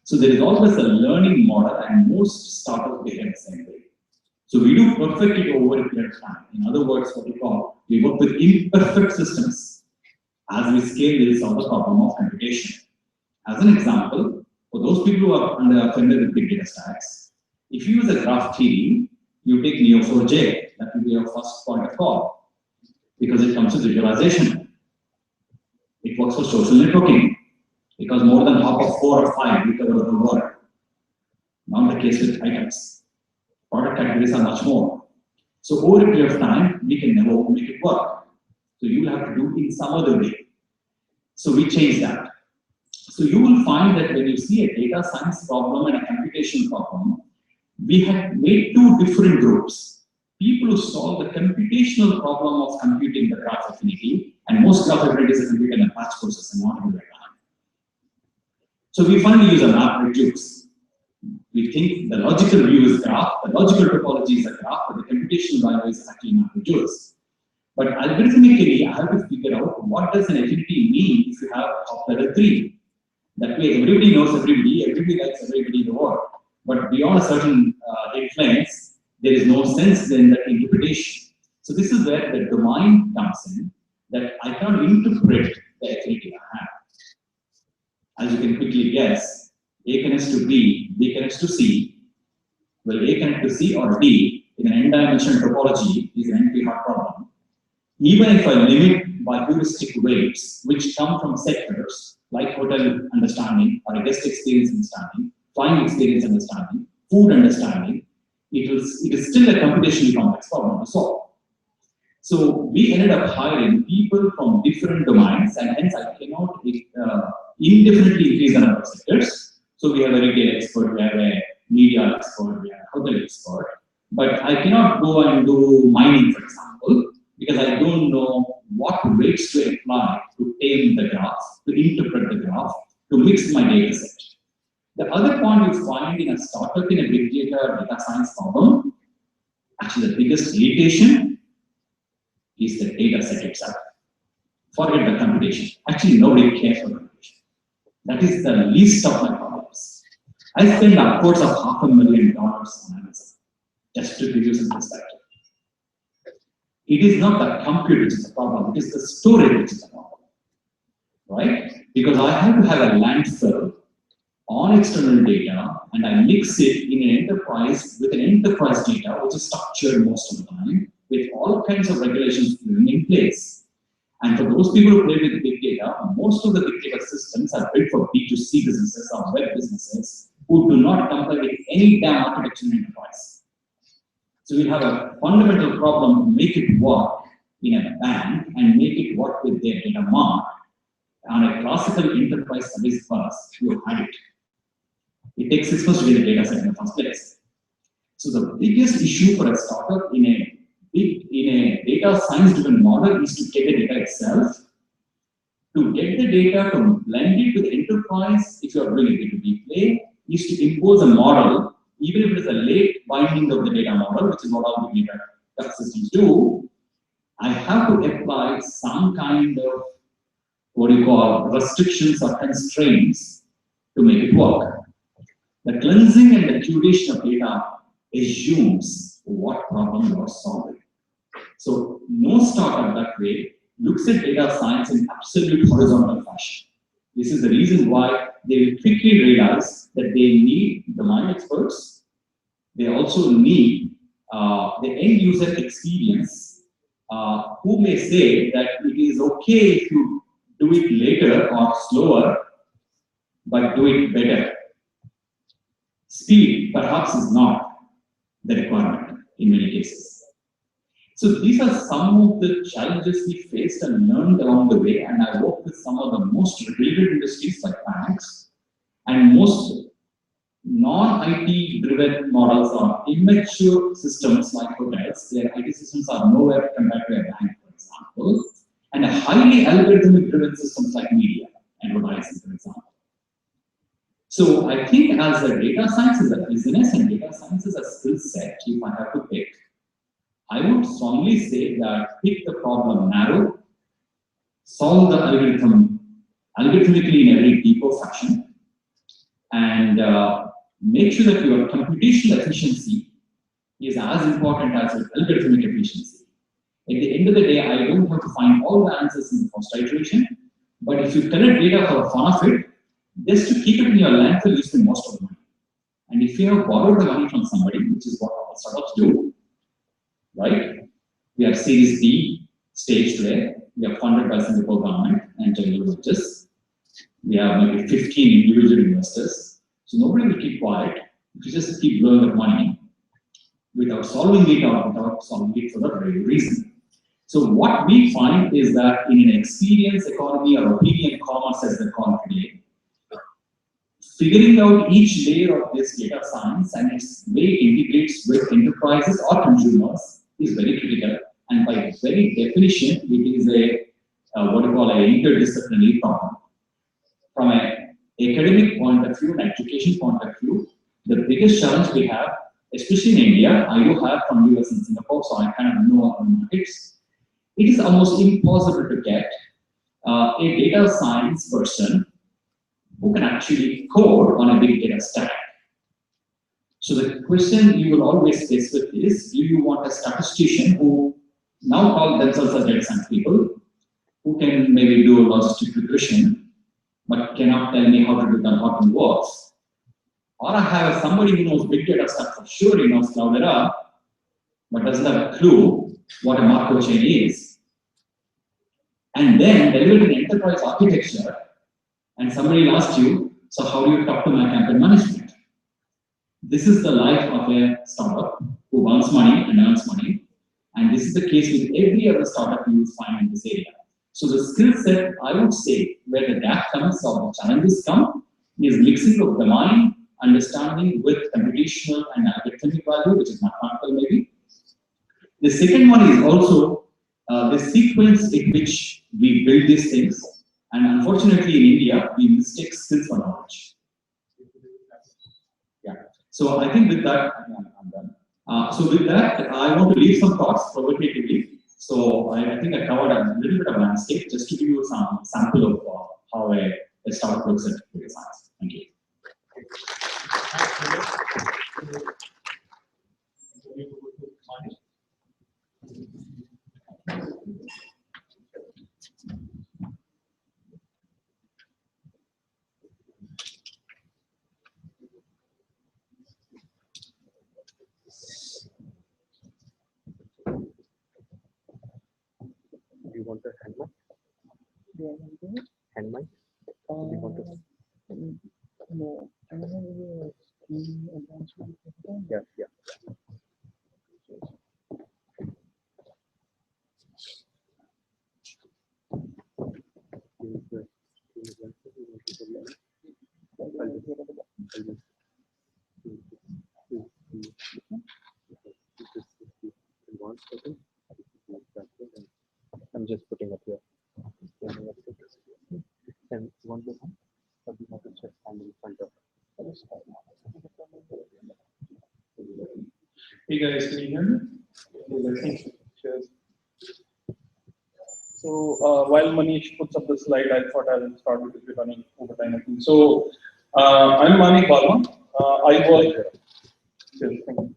[SPEAKER 3] So there is always a learning model, and most startups behave the same way. So we do perfect it over a period of time. In other words, what we work with imperfect systems. As we scale, we solve the problem of computation. As an example, for those people who are familiar with big data stacks, if you use a graph theory, you take Neo4j, that will be your first point of call, because it comes with visualization. It works for social networking, because more than half of 4 or 5 we cover the world. Not the case with items. Product categories are much more. So over a period of time, we can never make it work. So you will have to do it in some other way. So we change that. So you will find that when you see a data science problem and a computation problem, we have made two different groups. People who solve the computational problem of computing the graph affinity, and most graph affinities are computed in a batch process and not in real time. So we finally use a map reduce. We think the logical view is graph, the logical topology is a graph, but the computational value is actually map reduce. But algorithmically, I have to figure out what does an affinity mean if you have top level 3. That way everybody knows everybody likes everybody in the world. but beyond a certain influence, there is no sense in the interpretation. So this is where the domain comes in, that I cannot interpret the affinity I have. As you can quickly guess, A connects to B, B connects to C. Well, A connect to C or D in an n-dimensional topology is an NP-hard problem. Even if I limit by heuristic weights, which come from sectors like hotel understanding or a guest experience understanding, flying experience understanding, food understanding, it is still a computationally complex problem to solve. So we ended up hiring people from different domains, and hence I cannot indefinitely increase the number of sectors. So we have a retail expert, we have a media expert, we have a hotel expert, but I cannot go and do mining, for example, because I don't know what weights to apply to tame the graph, to interpret the graph, to mix my data set. The other point you find in a startup in a big data science problem, actually the biggest limitation is the data set itself. Forget the computation. Actually, nobody cares for computation. That is the least of my problems. I spend upwards of $500,000 on Amazon, just to give you some perspective. It is not the compute which is the problem, it is the storage which is the problem, right? Because I have to have a landfill on external data, and I mix it in an enterprise with an enterprise data, which is structured most of the time, with all kinds of regulations in place. And for those people who play with big data, most of the big data systems are built for B2C businesses or web businesses who do not comply with any damn architecture in enterprise. So we have a fundamental problem to make it work in a bank and make it work with their data mart. On a classical enterprise service bus, you had it. It takes 6 months to get a data set in the first place. So the biggest issue for a startup in a data science-driven model is to get the data itself, to get the data, to blend it with the enterprise, if you are doing a B2B play, is to impose a model, even if it is a late binding of the data model, which is what all the data systems do. I have to apply some kind of what you call restrictions or constraints to make it work. The cleansing and the curation of data assumes what problem you are solving. So no startup that way looks at data science in absolute horizontal fashion. This is the reason why they will quickly realize that they need domain experts. They also need the end user experience, who may say that it is okay if you do it later or slower, but do it better. Speed perhaps is not the requirement in many cases. So these are some of the challenges we faced and learned along the way, and I worked with some of the most regulated industries like banks, and most non-IT driven models or immature systems like hotels. Their IT systems are nowhere compared to a bank, for example, and a highly algorithmic driven systems like media, advertising, for example. So I think as a data science is a business and data science is a skill set, if I have to pick, I would strongly say that pick the problem narrow, solve the algorithmically in a very deeper fashion, and make sure that your computational efficiency is as important as your algorithmic efficiency. At the end of the day, I don't have to find all the answers in the first iteration, but if you collect data for the fun of it, just to keep it in your landfill, you spend most of the money. And if you have borrowed the money from somebody, which is what all startups do, right? We have Series D stage today. We are funded by Singapore government and general ventures. We have maybe 15 individual investors. So nobody will keep quiet if you just keep blowing up money without solving it or without solving it for the very reason. So what we find is that in an experience economy or opinion commerce as they call it today, figuring out each layer of this data science and its way it integrates with enterprises or consumers is very critical. And by very definition, it is a what you call an interdisciplinary problem. From an academic point of view, an education point of view, the biggest challenge we have, especially in India, I do have from US and Singapore, so I kind of know our markets. It is almost impossible to get a data science person who can actually code on a big data stack. So the question you will always face with is, do you want a statistician who now call themselves as data science people, who can maybe do a logistic regression, but cannot tell me how to do that, how it works? Or I have somebody who knows big data stuff for sure, he knows Cloudera, but doesn't have a clue what a Markov chain is. And then deliver an enterprise architecture, and somebody will ask you, so how do you talk to my campaign management? This is the life of a startup who wants money and earns money. And this is the case with every other startup you will find in this area. So the skill set, I would say, where the gap comes or the challenges come, is mixing of domain understanding with computational and algorithmic value, which is mathematical maybe. The second one is also the sequence in which we build these things. And unfortunately in India, we mistake skills for knowledge. Yeah. So I think with that, I'm done. So with that, I want to leave some thoughts provocatively. So I think I covered a little bit of landscape just to give you some sample of how a startup looks at data science. Thank you.
[SPEAKER 4] Do you want a hand mic? Hand mic? Do you want to?
[SPEAKER 5] No, I don't have a screen advancement.
[SPEAKER 4] Yeah, yeah. I'm just putting up here. And one more time, but you have to just stand in front of.
[SPEAKER 5] Hey guys, can you hear me? Cheers. So while Manish puts up the slide, I thought I would start because we're running over time, I think. So I'm Manik Barma. I work. Cheers, thank you.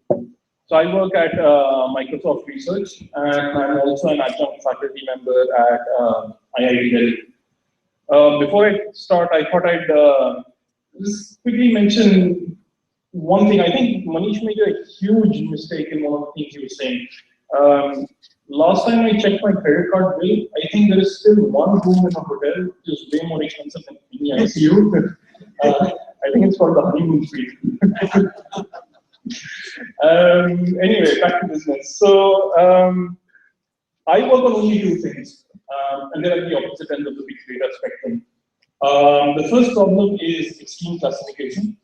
[SPEAKER 5] So I work at Microsoft Research, and I'm also an adjunct faculty member at IIT Delhi. Before I start, I thought I'd just quickly mention one thing. I think Manish made a huge mistake in one of the things he was saying. Last time I checked my credit card bill, I think there is still one room in a hotel which is way more expensive than any ICU. I think it's called the honeymoon suite. Anyway, back to business. So I work on only two things, and they're at the opposite end of the big data spectrum. The first problem is extreme classification.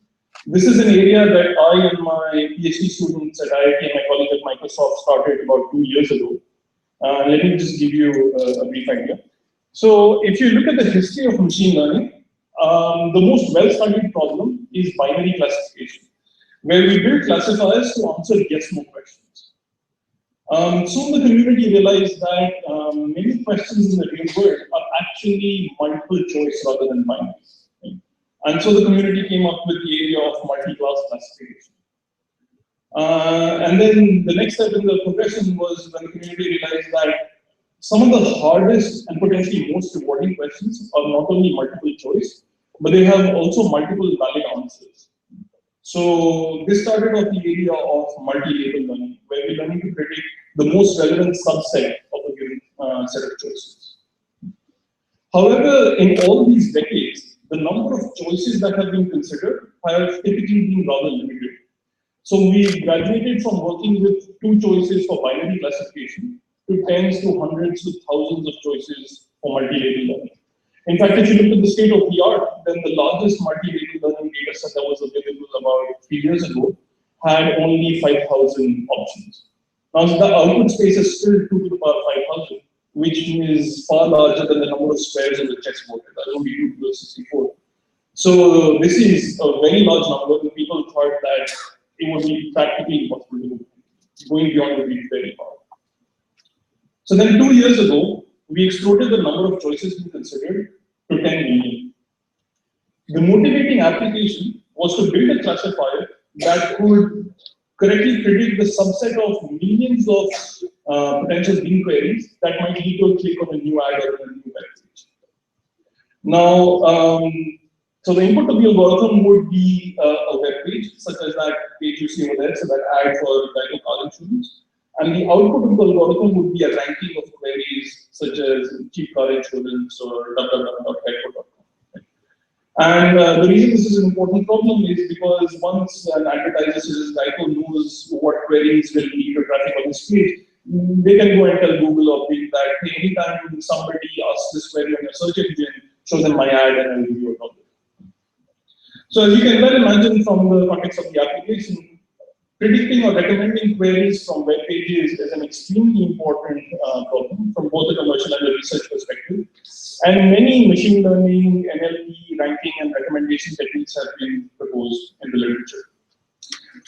[SPEAKER 5] This is an area that I and my PhD students at IIT and my colleague at Microsoft started about 2 years ago. Let me just give you a brief idea. So if you look at the history of machine learning, the most well-studied problem is binary classification, where we build classifiers to answer yes/no questions. Soon the community realized that many questions in the real world are actually multiple choice rather than binary. Right? And so the community came up with the idea of multi-class classification. And then the next step in the progression was when the community realized that some of the hardest and potentially most rewarding questions are not only multiple choice, but they have also multiple valid answers. So this started off the area of multi-label learning, where we're learning to predict the most relevant subset of a given set of choices. However, in all these decades, the number of choices that have been considered have typically been rather limited. So we graduated from working with 2 choices for binary classification to tens to hundreds to thousands of choices for multi-label learning. In fact, if you look at the state of the art, then the largest multi-label learning data set that was available about 3 years ago had only 5,000 options. Now, the output space is still 2 to the power 5,000, which is far larger than the number of squares on the chessboard. That's only 2 to the 64. So this is a very large number, and people thought that it would be practically impossible to do. Going beyond would be very hard. So then 2 years ago, we exploded the number of choices we considered to 10 million. The motivating application was to build a classifier that could correctly predict the subset of millions of potential bean queries that might lead to a click on a new ad or a new web page. Now, so the input of the algorithm would be a web page, such as that page you see over there, so that ad for digital car insurance. And the output of the algorithm would be a ranking of queries such as cheap car insurance or www.geico.com. And the reason this is an important problem is because once an advertiser such as Geico knows what queries will lead to traffic on this page, they can go and tell Google or Bing that, hey, anytime somebody asks this query on your search engine, show them my ad and I'll give you a number. So as you can well imagine from the context of the application, predicting or recommending queries from web pages is an extremely important problem from both a commercial and a research perspective. And many machine learning, NLP, ranking, and recommendation techniques have been proposed in the literature.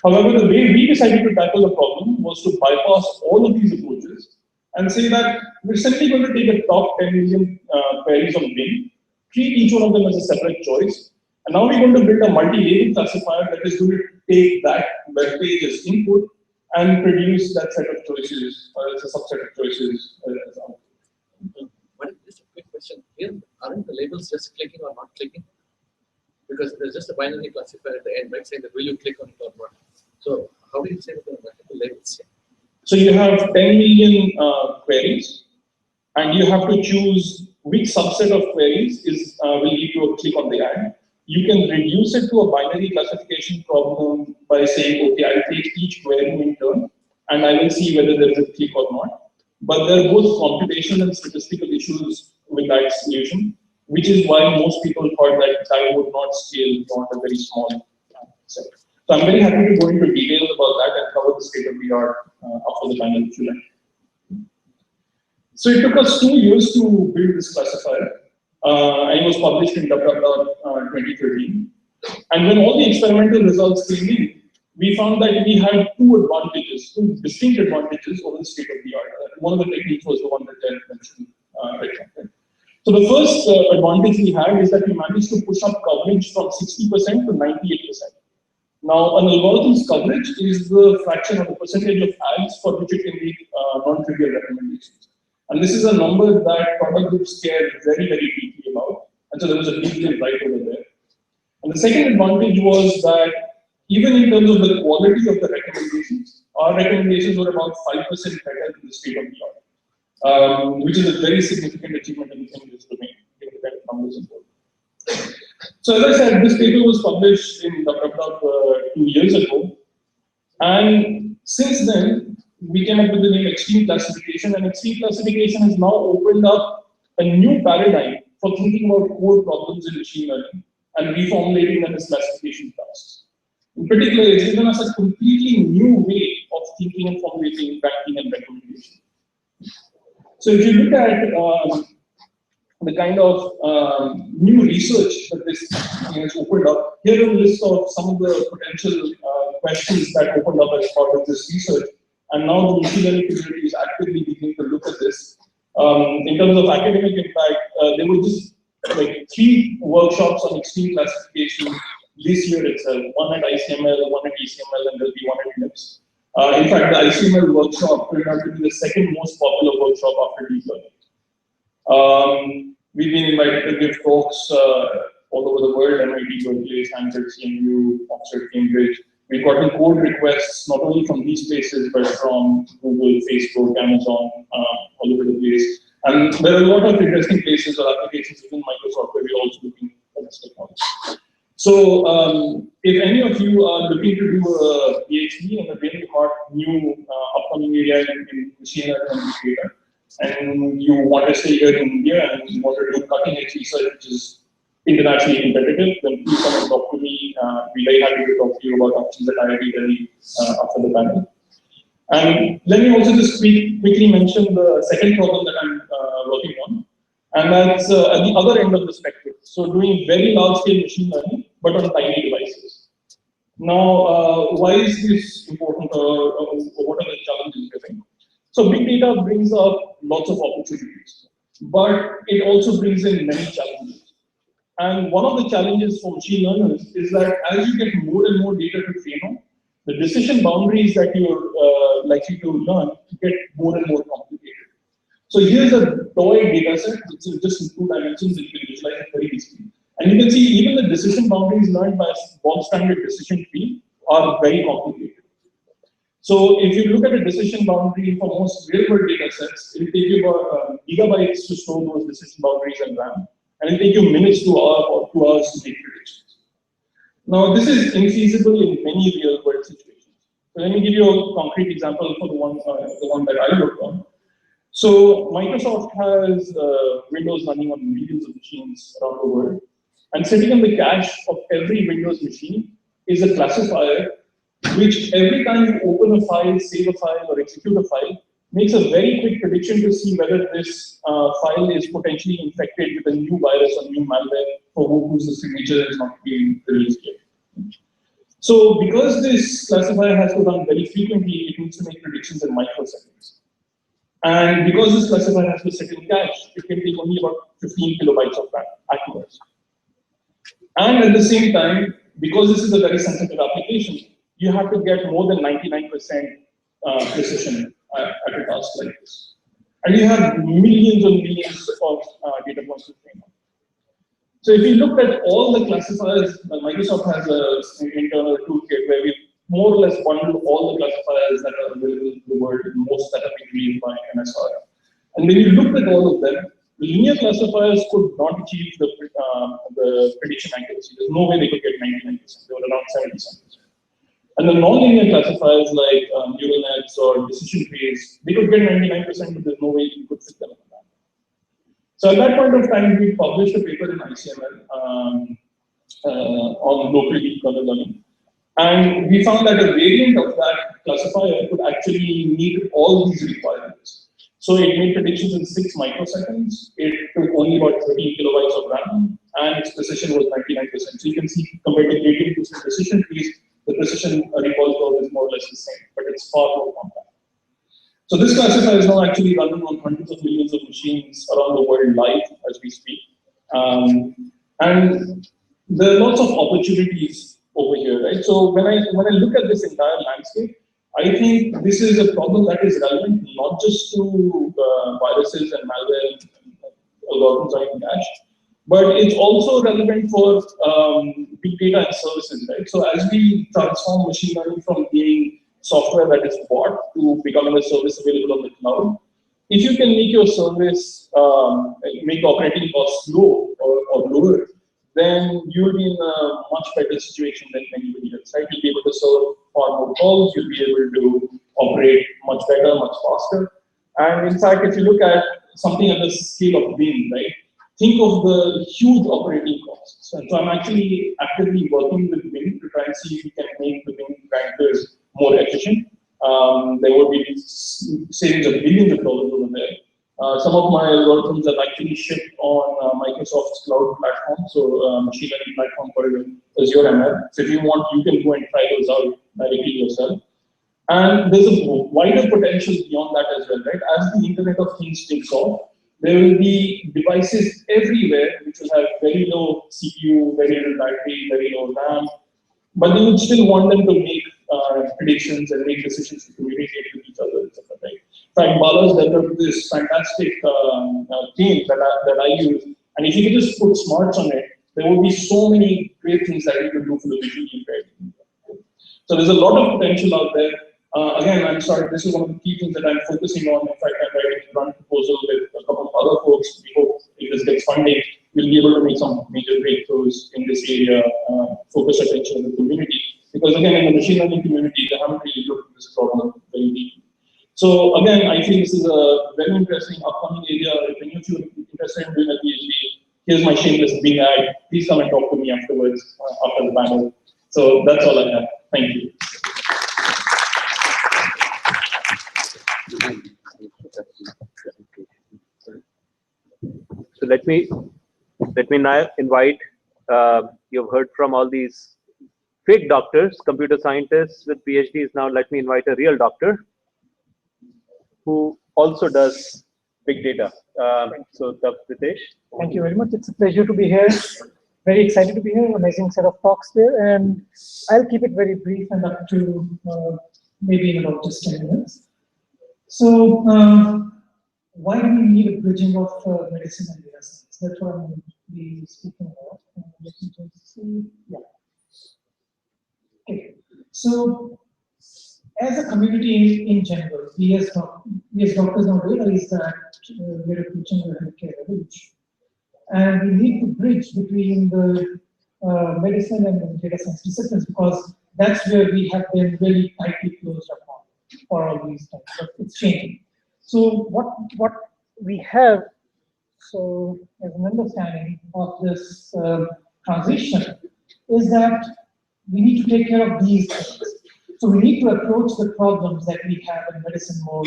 [SPEAKER 5] However, the way we decided to tackle the problem was to bypass all of these approaches and say that we're simply going to take a top 10 million queries on Bing, treat each one of them as a separate choice, and now we're going to build a multi-label classifier that is going to take that web page as input and produce that set of choices, or as a subset of choices as output.
[SPEAKER 6] But just a quick question. Here, aren't the labels just clicking or not clicking? Because there's just a binary classifier at the end, right, saying that will you click on it or not. So how do you say that there are multiple labels?
[SPEAKER 5] So you have 10 million queries, and you have to choose which subset of queries will lead to a click on the ad. You can reduce it to a binary classification problem by saying, okay, I'll take each query in turn, and I will see whether there is a click or not. But there are both computational and statistical issues with that solution, which is why most people thought that would not scale beyond a very small set. So I'm very happy to go into details about that and cover the state of the art after the panel if you like. So it took us 2 years to build this classifier. It was published in Ghaziabad 2013. And when all the experimental results came in, we found that we had 2 advantages, 2 distinct advantages over the state of the art. One of the techniques was the one that I mentioned right. So the first advantage we had is that we managed to push up coverage from 60% to 98%. Now, an algorithm's coverage is the fraction of the percentage of ads for which it can make non-trivial recommendations. And this is a number that product groups care very, very deeply about. And so there was a big deal right over there. And the second advantage was that even in terms of the quality of the recommendations, our recommendations were about 5% better than the state of the art, which is a very significant achievement in this domain, given the kind of numbers involved. So as I said, this paper was published in Ghaziabad 2 years ago. And since then, we came up with the name extreme classification, and extreme classification has now opened up a new paradigm for thinking about core problems in machine learning and reformulating them as classification tasks. In particular, it's given us a completely new way of thinking and formulating ranking and recommendation. So if you look at the kind of new research that this has opened up, here are a list of some of the potential questions that opened up as part of this research. And now the machine learning community is actively beginning to look at this. In terms of academic impact, there were just like 3 workshops on extreme classification this year itself, one at ICML, one at ACML, and there'll be one at ABES. In fact, the ICML workshop turned out to be the second most popular workshop after deep learning. We've been invited to give talks all over the world, MIT, Berkeley, Stanford, CMU, Oxford, Cambridge. We've gotten code requests not only from these places, but from Google, Facebook, Amazon, all over the place. And there are a lot of interesting places or applications within Microsoft where we're also looking at this technology. So if any of you are looking to do a PhD in a really hot new upcoming area in machine learning and big data, and you want to stay here in India and you want to do cutting edge research, which is internationally competitive, then please come and talk to me. We're very happy to talk to you about options at IIT Delhi after the panel. And let me also just quickly mention the second problem that I'm working on, and that's at the other end of the spectrum. So doing very large scale machine learning, but on tiny devices. Now, why is this important, or what are the challenges we're facing? So big data brings up lots of opportunities, but it also brings in many challenges. And one of the challenges for machine learners is that as you get more and more data to train on, the decision boundaries that you're likely to learn get more and more complicated. So here's a toy data set, which is just in 2 dimensions, and you can visualize it very easily. And you can see even the decision boundaries learned by bog standard decision tree are very complicated. So if you look at a decision boundary for most real-world data sets, it will take you about gigabytes to store those decision boundaries and RAM, and it will take you minutes to hours or 2 hours to make predictions. Now, this is infeasible in many real-world situations. So let me give you a concrete example for the one that I worked on. So Microsoft has Windows running on millions of machines around the world, and sitting in the cache of every Windows machine is a classifier which every time you open a file, save a file, or execute a file, makes a very quick prediction to see whether this file is potentially infected with a new virus or new malware for whose the signature is not being released yet. So because this classifier has to run very frequently, it needs to make predictions in microseconds. And because this classifier has to sit in cache, it can take only about 15 kilobytes of RAM at most. And at the same time, because this is a very sensitive application, you have to get more than 99% precision at a task like this. And you have millions and millions of data points to train on. So if you look at all the classifiers, Microsoft has an internal toolkit where we more or less bundle all the classifiers that are available in the world, most that have been released by MSR. And when you look at all of them, the linear classifiers could not achieve the prediction accuracy. There's no way they could get 99%. They were around 77%. And the non-linear classifiers like neural nets or decision trees, they could get 99%, but there's no way you could fit them in that. So at that point of time, we published a paper in ICML on local deep color learning. And we found that a variant of that classifier could actually meet all these requirements. So it made predictions in 6 microseconds. It took only about 13 kilobytes of RAM, and its precision was 99%. So you can see, compared to 18% decision trees, the precision recall curve is more or less the same, but it's far more compact. So this classifier is now actually running on hundreds of millions of machines around the world live as we speak. And there are lots of opportunities over here, right? So when I look at this entire landscape, I think this is a problem that is relevant not just to viruses and malware and algorithms running cache, but it's also relevant for big data and services, right? So as we transform machine learning from being software that is bought to becoming a service available on the cloud, if you can make your service, make operating costs low or lower, then you'll be in a much better situation than anybody else, right? You'll be able to serve far more calls, you'll be able to operate much better, much faster. And in fact, if you look at something at the scale of Bing, right? Think of the huge operating costs. And so I'm actually actively working with Bing to try and see if we can make the Bing rankers more efficient. There would be savings of billions of dollars over there. Some of my algorithms are actually shipped on Microsoft's cloud platform, so machine learning platform called Azure ML. So if you want, you can go and try those out directly yourself. And there's a wider potential beyond that as well, right? As the Internet of Things takes off, there will be devices everywhere which will have very low CPU, very little battery, very low RAM, but you would still want them to make predictions and make decisions to communicate with each other, etc. Right? In fact, Bala's developed this fantastic theme that I use, and if you could just put smarts on it, there would be so many great things that you could do for the visually impaired. So there's a lot of potential out there. Again, I'm sorry, this is one of the key things that I'm focusing on. In fact, I'm writing a grant proposal with a couple of other folks. We hope if this gets funding, we'll be able to make some major breakthroughs in this area, focus attention in the community. Because again, in the machine learning community, they haven't really looked at this problem very deeply. So again, I think this is a very interesting upcoming area. If any of you are interested in doing a PhD, here's my shameless Bing ad. Please come and talk to me afterwards, after the panel. So that's all I have. Thank you.
[SPEAKER 7] So let me now invite, you've heard from all these fake doctors, computer scientists with PhDs. Now let me invite a real doctor who also does big data. So Pritesh.
[SPEAKER 8] Thank you very much. It's a pleasure to be here. Very excited to be here. Amazing set of talks there, and I'll keep it very brief and up to maybe in about just 10 minutes. So, why do we need a bridging of medicine and data science? That's what I'm going to be speaking about. Let me just see. Yeah. Okay. So, as a community in general, we as doctors now realize that we're approaching the healthcare revolution. And we need to bridge between the medicine and the data science disciplines because that's where we have been really tightly closed upon for all these things. But it's changing. So what we have, so as an understanding of this transition, is that we need to take care of these things. So we need to approach the problems that we have in medicine more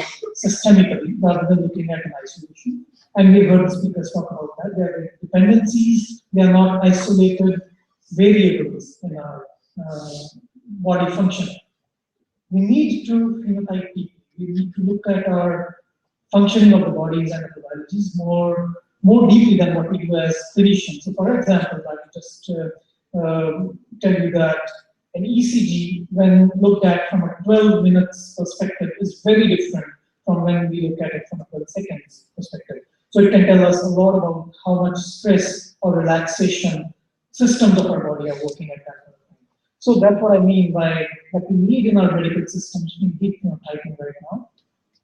[SPEAKER 8] systemically rather than looking at an isolation. And we've heard the speakers talk about that. There are dependencies, they are not isolated variables in our body function. We need to phenotype people. We need to look at our functioning of the bodies and of the biologies more deeply than what we do as clinicians. So for example, I could just tell you that an ECG, when looked at from a 12 minutes perspective, is very different from when we look at it from a 12 seconds perspective. So it can tell us a lot about how much stress or relaxation systems of our body are working at that time. So that's what I mean by that we need in our medical systems in deep phenotyping right now.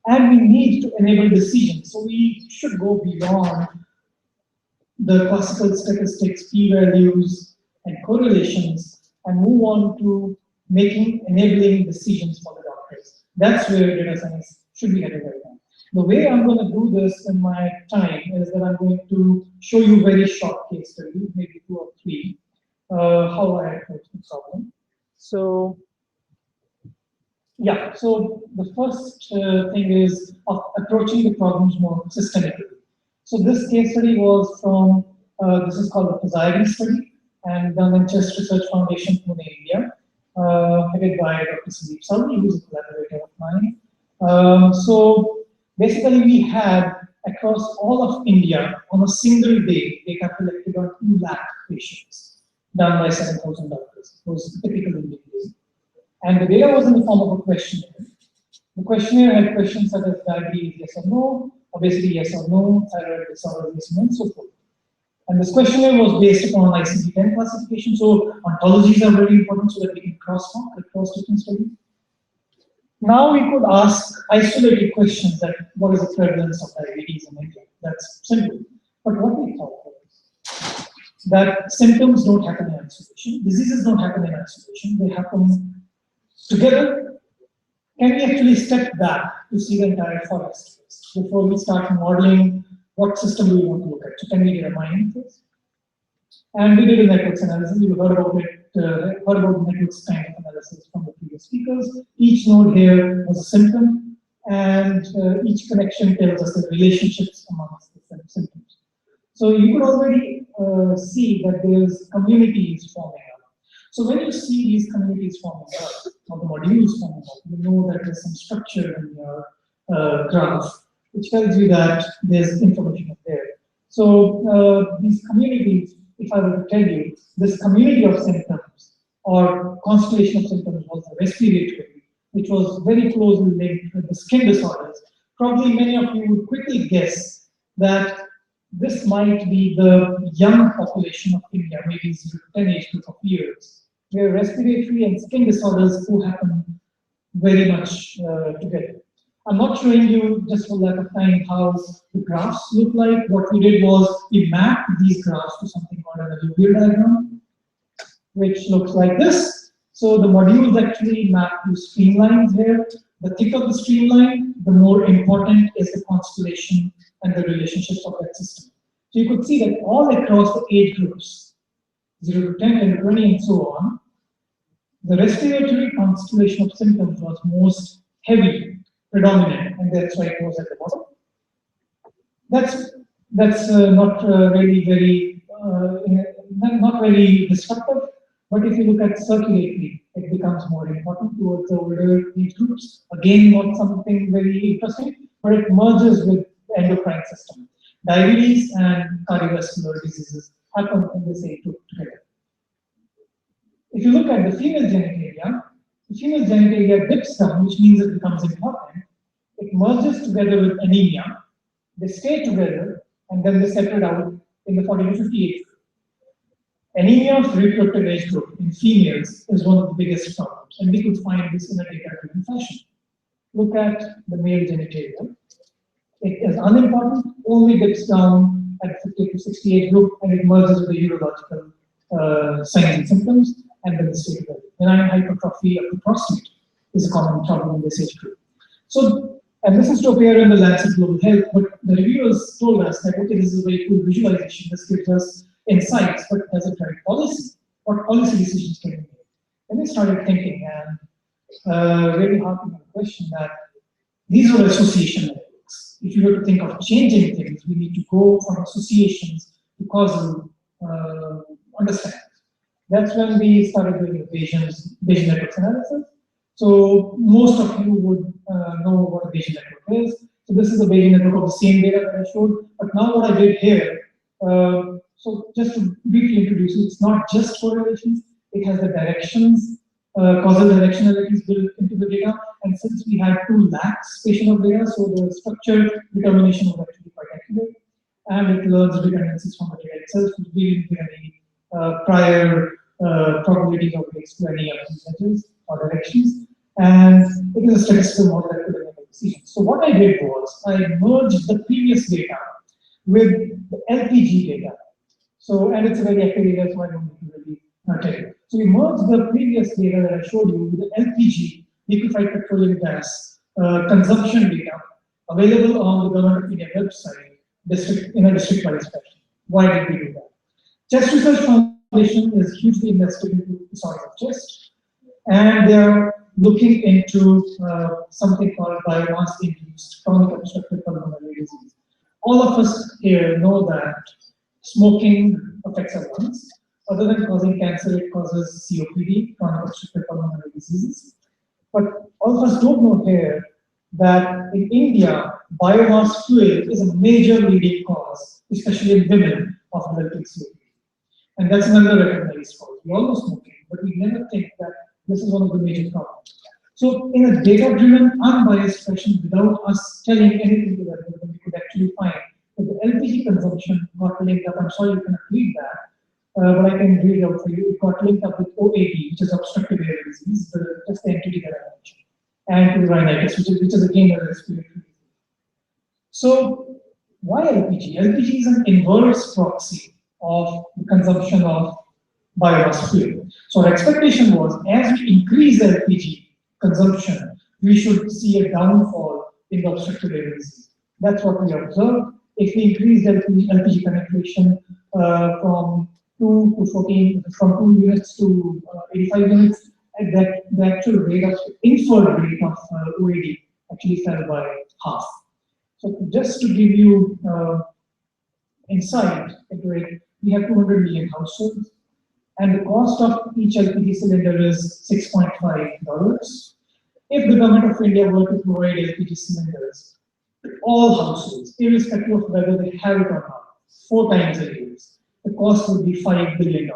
[SPEAKER 8] And we need to enable decisions. So we should go beyond the classical statistics, p-values, and correlations, and move on to making enabling decisions for the doctors. That's where data science should be headed right now. The way I'm going to do this in my time is that I'm going to show you very short case studies, maybe 2 or 3, how I approach the problem. So, yeah, so the first thing is approaching the problems more systemically. So this case study was from, this is called the Ghaziabad study, and done in Chest Research Foundation, Pune, India, headed by Dr. Sandeep Sauri, who's a collaborator of mine. So basically, we had across all of India on a single day data collected on 2 lakh patients, done by 7,000 doctors. It was a typical Indian day. And the data was in the form of a questionnaire. The questionnaire had questions such as diabetes, yes or no, obesity, yes or no, thyroid disorder, yes or no, and so forth. And this questionnaire was based upon ICD-10 classification. So ontologies are very important so that we can cross-talk across different studies. Now we could ask isolated questions that what is the prevalence of diabetes in India? That's simple. But what we thought was that symptoms don't happen in isolation, diseases don't happen in isolation, they happen together. Can we actually step back to see the entire forest before we start modeling what system do we want to look at? So can we get a mining first? And we did a networks analysis. You heard about it, heard about networks kind of analysis from the previous speakers. Each node here was a symptom, and each connection tells us the relationships amongst the symptoms. So you could already see that there's communities forming up. So when you see these communities forming up, or the modules forming up, you know that there's some structure in your graph, which tells you that there's information up there. So these communities, if I were to tell you, this community of symptoms or constellation of symptoms was the respiratory, which was very closely linked with the skin disorders. Probably many of you would quickly guess that this might be the young population of India, maybe 0 to 10 age group of years, where respiratory and skin disorders do happen very much together. I'm not showing you, just for lack of time, how the graphs look like. What we did was we mapped these graphs to something called an alluvial diagram, which looks like this. So the modules actually map to streamlines here. The thicker the streamline, the more important is the constellation and the relationships of that system. So you could see that all across the age groups, 0 to 10 and 20 and so on, the respiratory constellation of symptoms was most heavy, predominant, and that's why it was at the bottom. That's not really very not very disruptive. But if you look at circulatory, it becomes more important towards the older age groups. Again, not something very interesting, but it merges with the endocrine system. Diabetes and cardiovascular diseases happen in this age group together. If you look at the female genitalia, the female genitalia dips down, which means it becomes important. It merges together with anemia. They stay together, and then they separate out in the 40 to 50 age group. Anemia of reproductive age group in females is one of the biggest problems, and we could find this in a data-driven fashion. Look at the male genitalia. It is unimportant, only dips down at 50 to 60 age group, and it merges with the urological signs and symptoms, and then the state of benign hypertrophy of the prostate is a common problem in this age group. So, and this is to appear in the Lancet Global Health, but the reviewers told us that, okay, this is a very cool visualization, this gives us insights, but does it drive policy? What policy decisions can we make? And we started thinking, and really harping on the question that these are association networks. If you were to think of changing things, we need to go from associations to causal understanding. That's when we started doing the Bayesian networks analysis. So most of you would know what a Bayesian network is. So this is a Bayesian network of the same data that I showed. But now what I did here, so just to briefly introduce you, it's not just correlations. It has the directions, causal directionalities built into the data. And since we had 2 lakhs patient of data, so the structure determination was actually quite accurate. And it learns dependencies from the data itself. So we didn't get any prior probabilities of weights to any of these edges or directions. And it is a statistical model that could make a decision. So what I did was I merged the previous data with the LPG data. So, and it's a very accurate data, so I don't need to really tell you. So we merged the previous data that I showed you with the LPG, liquefied petroleum gas, consumption data available on the Government of India website in a district-wise fashion. Why did we do that? Chest Research Foundation is hugely invested into disorders of chest, and they are looking into something called biomass-induced chronic obstructive pulmonary disease. All of us here know that smoking affects our lungs. Other than causing cancer, it causes COPD, chronic obstructive pulmonary diseases. But all of us don't know here that in India, biomass fuel is a major leading cause, especially in women, of developing COPD. And that's another recognized cause. We all know smoking, but we never think that this is one of the major problems. So in a data-driven, unbiased fashion, without us telling anything to that, we could actually find that the LPG consumption got linked up. I'm sorry you cannot read that, but I can read it out for you. It got linked up with OAD, which is obstructive airway disease, just the entity that I mentioned, and to rhinitis, which is again a respiratory disease. So why LPG? LPG is an inverse proxy of the consumption of biomass fuel. So our expectation was, as we increase the LPG consumption, we should see a downfall in the obstructive airway disease. That's what we observed. If we increase the LPG penetration from 2 to 14, from 2 units to 85 units, and that the actual rate of inferred rate of OAD actually fell by half. So just to give you insight into it, we have 200 million households, and the cost of each LPG cylinder is $6.5. If the Government of India were to provide LPG cylinders to all households, irrespective of whether they have it or not, 4 times a year, the cost would be $5 billion.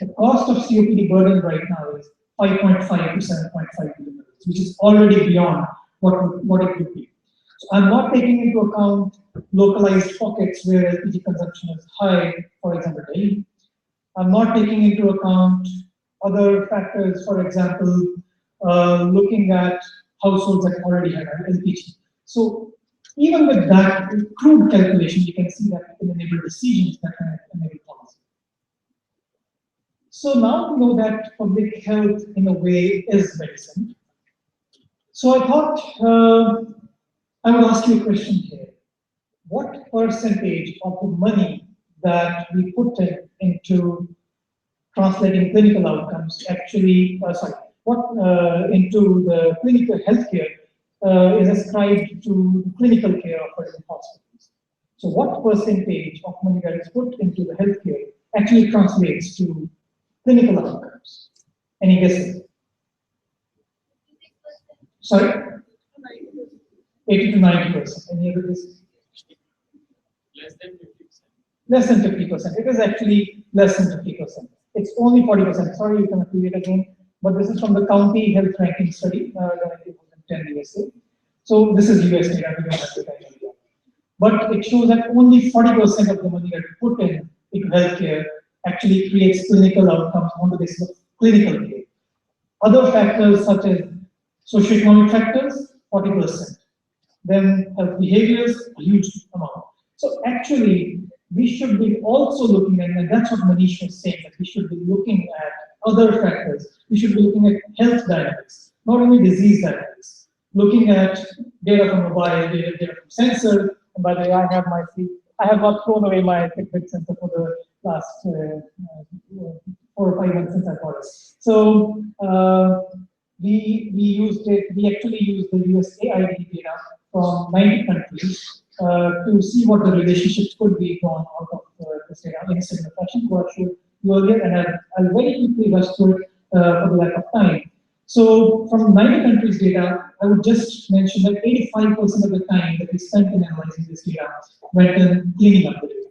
[SPEAKER 8] The cost of COPD burden right now is 5.5 to 7.5 billion, which is already beyond what it would be. So I'm not taking into account localized pockets where LPG consumption is high, for example, Delhi. I'm not taking into account other factors, for example, looking at households that already have LPG. So even with that crude calculation, you can see that it can enable decisions that can enable policy. So now we know that public health, in a way, is medicine. So I thought I will ask you a question here. What percentage of the money that we put into translating clinical outcomes actually, into the clinical healthcare is ascribed to clinical care offered in hospitals? So what percentage of money that is put into the healthcare actually translates to clinical outcomes? Any guesses? Sorry? 80 to 90%. Any other guesses?
[SPEAKER 6] Less than 50%.
[SPEAKER 8] less than 50%. It is actually less than 50%. It's only 40%. Sorry, you can read it again. But this is from the county health ranking study done in 2010 USA. So this is US data, we don't have data in India. But it shows that only 40% of the money that we put in healthcare actually creates clinical outcomes on the basis of clinical care. Other factors such as socioeconomic factors, 40%. Then health behaviors, a huge amount. So actually, we should be also looking at, and that's what Manish was saying, that we should be looking at other factors. We should be looking at health dynamics, not only disease dynamics. Looking at data from mobile, data from sensor. And by the way, I have not thrown away my Fitbit sensor for the last 4 or 5 months since I bought it. So we actually used the USAID data from 90 countries to see what the relationships could be drawn out of this data in a similar fashion to what I showed you earlier, and I'll very quickly rush through it for the lack of time. So from 90 countries data, I would just mention that 85% of the time that we spent in analyzing this data went in cleaning up the data.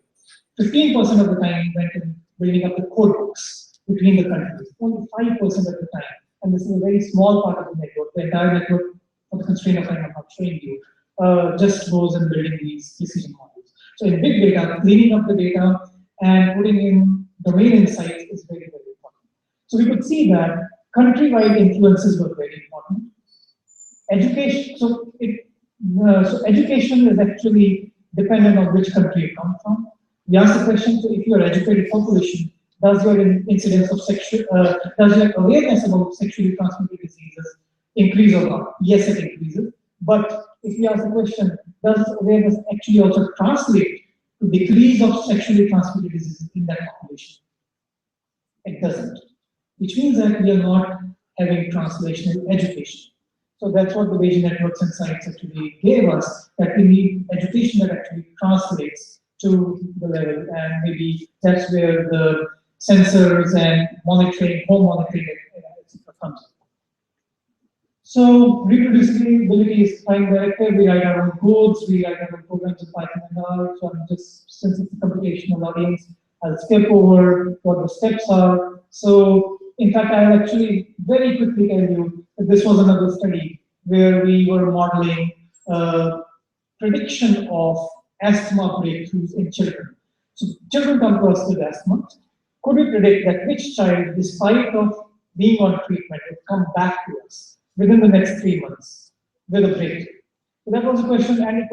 [SPEAKER 8] 15% of the time went in building up the code books between the countries. Only 5% of the time, and this is a very small part of the network. The entire network, for the constraint of time I'm not showing you, just goes in building these decision models. So in big data, cleaning up the data and putting in domain insights is very, very important. So we could see that country-wide influences were very important. Education, so education is actually dependent on which country you come from. We asked the question, so if you are educated population, does your incidence of does your awareness about sexually transmitted diseases increase or not? Yes, it increases. But if you ask the question, does awareness actually also translate to decrease of sexually transmitted diseases in that population? It doesn't. Which means that we are not having translational education. So that's what the Bayesian networks and science actually gave us, that we need education that actually translates to the level, and maybe that's where the sensors and monitoring, home monitoring, etc. comes in. So reproducibility is time directed. We write our own codes, we write our own programs in Python and R. So I'm just, since it's a computational audience, I'll skip over what the steps are. So in fact, I'll actually very quickly tell you that this was another study where we were modeling prediction of asthma breakthroughs in children. So children come to us with asthma. Could we predict that which child, despite of being on treatment, would come back to us within the next 3 months with a breakthrough? So that was a question, and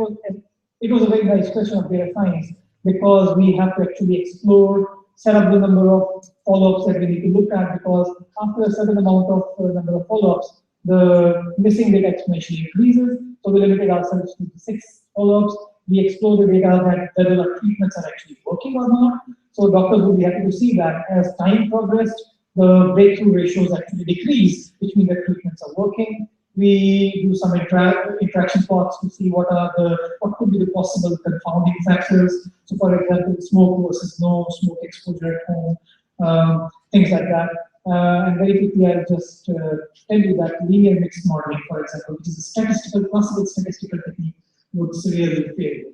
[SPEAKER 8] it was a very nice question of data science, because we have to actually explore, set up the number of follow-ups that we need to look at, because after a certain amount of number of follow-ups, the missing data exponentially increases. So we limited ourselves to 6 follow-ups. We explore the data that whether our treatments are actually working or not. So doctors will be happy to see that as time progressed, the breakthrough ratios actually decrease, which means that treatments are working. We do some interaction plots to see what could be the possible confounding factors. So for example, smoke versus no smoke exposure at home, things like that. And very quickly, I'll just tell you that linear mixed modeling, for example, which is a classical statistical technique, would severely fail,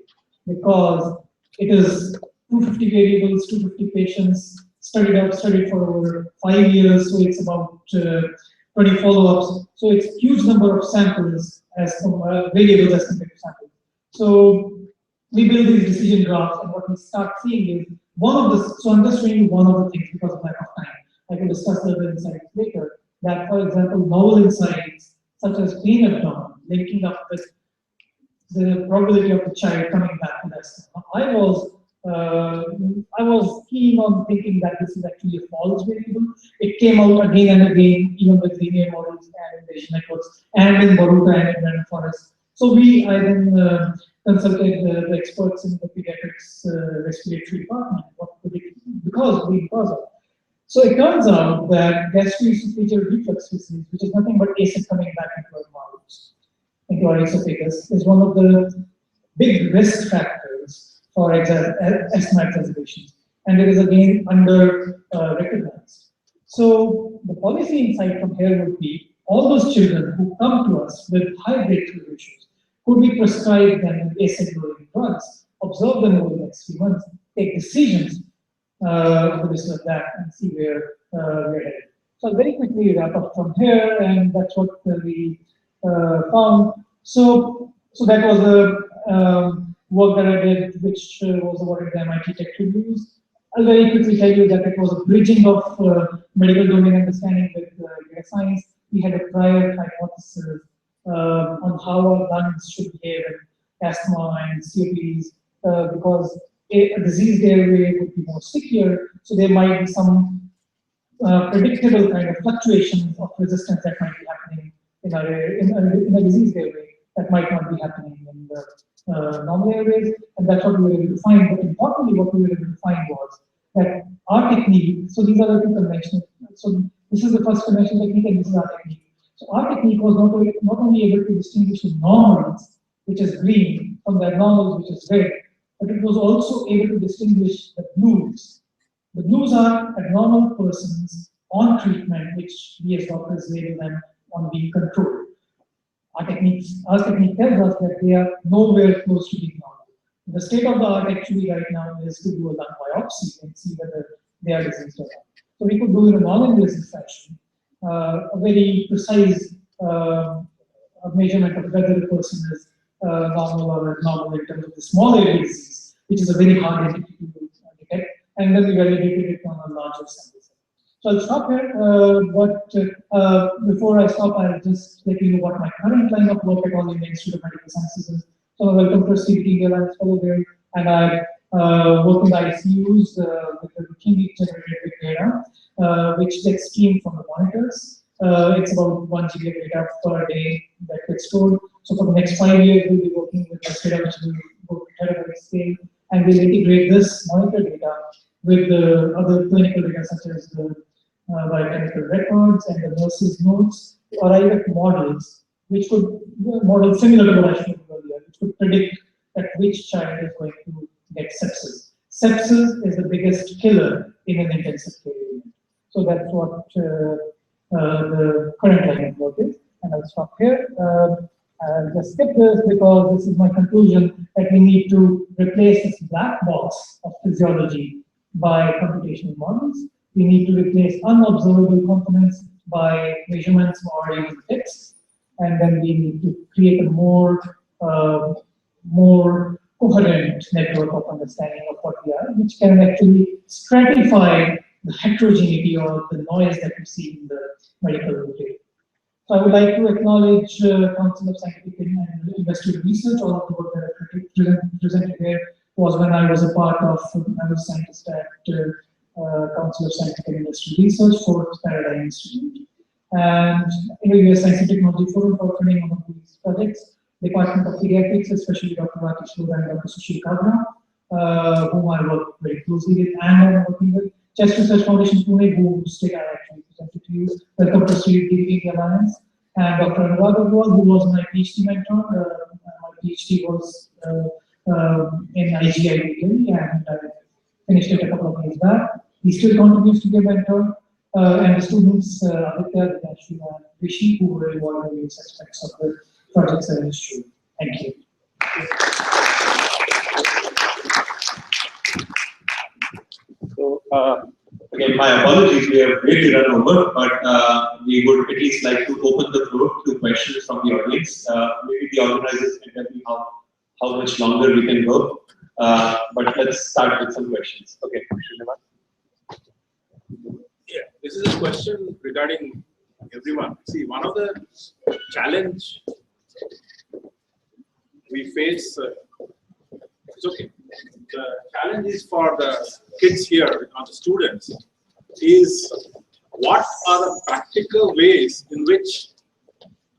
[SPEAKER 8] because it is 250 variables, 250 patients, studied for over 5 years, so it's about 20 follow-ups. So it's huge number of samples as variables as compared to samples. So we build these decision graphs, and what we start seeing is so I'm just showing you one of the things because of lack of time. I can discuss the other insights later. That, for example, novel insights such as pain abdomen, linking up with the probability of the child coming back to this. I was keen on thinking that this is actually a false variable. It came out again and again, even with linear models and Bayesian networks, and in Baruta and in random forest. So I then consulted the experts in the pediatrics respiratory department. Because of. So it turns out that gastroesophageal reflux disease, which is nothing but acid coming back into our mouths, into our esophagus, is one of the big risk factors for asthma exacerbations, and it is again under recognized. So the policy insight from here would be all those children who come to us with high breakthrough ratios, could we prescribe them with acid-lowering drugs, observe them over the next few months, take decisions on the basis of that and see where we're headed. So I'll very quickly wrap up from here, and that's what we found. So that was a work that I did, which was awarded the MIT Tech Reviews. I'll very quickly tell you that it was a bridging of medical domain understanding with data science. We had a prior hypothesis on how our lungs should behave in asthma and COPDs, because a diseased airway would be more stickier, so there might be some predictable kind of fluctuations of resistance that might be happening in a diseased airway that might not be happening in the normal airways, and that's what we were able to find. But importantly, what we were able to find was that our technique, so these are the two conventional, so this is the first conventional technique and this is our technique. So our technique was not only able to distinguish the normals, which is green, from the abnormals, which is red, but it was also able to distinguish the blues. The blues are abnormal persons on treatment, which we as doctors label them on being controlled. Our technique tells us that they are nowhere close to being normal. The state of the art actually right now is to do a lung biopsy and see whether they are diseased or not. So we could do in a non-invasive fashion a very precise measurement of whether the person is normal or abnormal in terms of the small area disease, which is a very hard entity to detect, and then we validated it on a larger sample set. So I'll stop here, but before I stop, I'll just let you know what my current line of work at all in the Institute of Medical Sciences is. So welcome to CBT Alliance Fellow there, and I work in the ICUs with the routinely generated big data, which gets streamed from the monitors. It's about 1 GB of data per day that gets stored. So for the next 5 years, we'll be working with this data, which will go to terabyte scale, and we'll integrate this monitor data with the other clinical data, such as the biochemical records and the nurses' notes, to arrive at models, which could models similar to what I showed you earlier, which could predict that which child is going to get sepsis. Sepsis is the biggest killer in an intensive care unit. So that's what the current line of work is, and I'll stop here. I'll just skip this because this is my conclusion that we need to replace this black box of physiology by computational models. We need to replace unobservable components by measurements or even text, and then we need to create a more coherent network of understanding of what we are, which can actually stratify the heterogeneity or the noise that we see in the medical field. So I would like to acknowledge Council of Scientific and Industrial Research. All of the work that I presented here was when I was a part of, I was a scientist at Council of Scientific and Industrial Research for Paradigm Institute. And in the US Science and Technology Forum for training on these projects, Department of Pediatrics, especially Dr. Rakesh Loda and Dr. Sushil Kabra, whom I work very closely with and I'm working with. Chest Research Foundation Pune, whose data I actually presented to you. Welcome to CBT Alliance. And Dr. Anurag Agrawal, who was my PhD mentor. My PhD was in IGI Delhi, and I finished it a couple of years back. He still continues to be a mentor. And the students, Aditya, Dinesh, and Rishi, who were involved in various aspects of the projects at the Institute. Thank you.
[SPEAKER 1] So, again, my apologies, we have really run over, but we would at least like to open the floor to questions from the audience. Maybe the organizers can tell me how much longer we can go. But let's start with some questions. Okay,
[SPEAKER 9] yeah, this is a question regarding everyone. See, one of the challenge we face, it's okay. The challenge is for the kids here, or the students, is what are the practical ways in which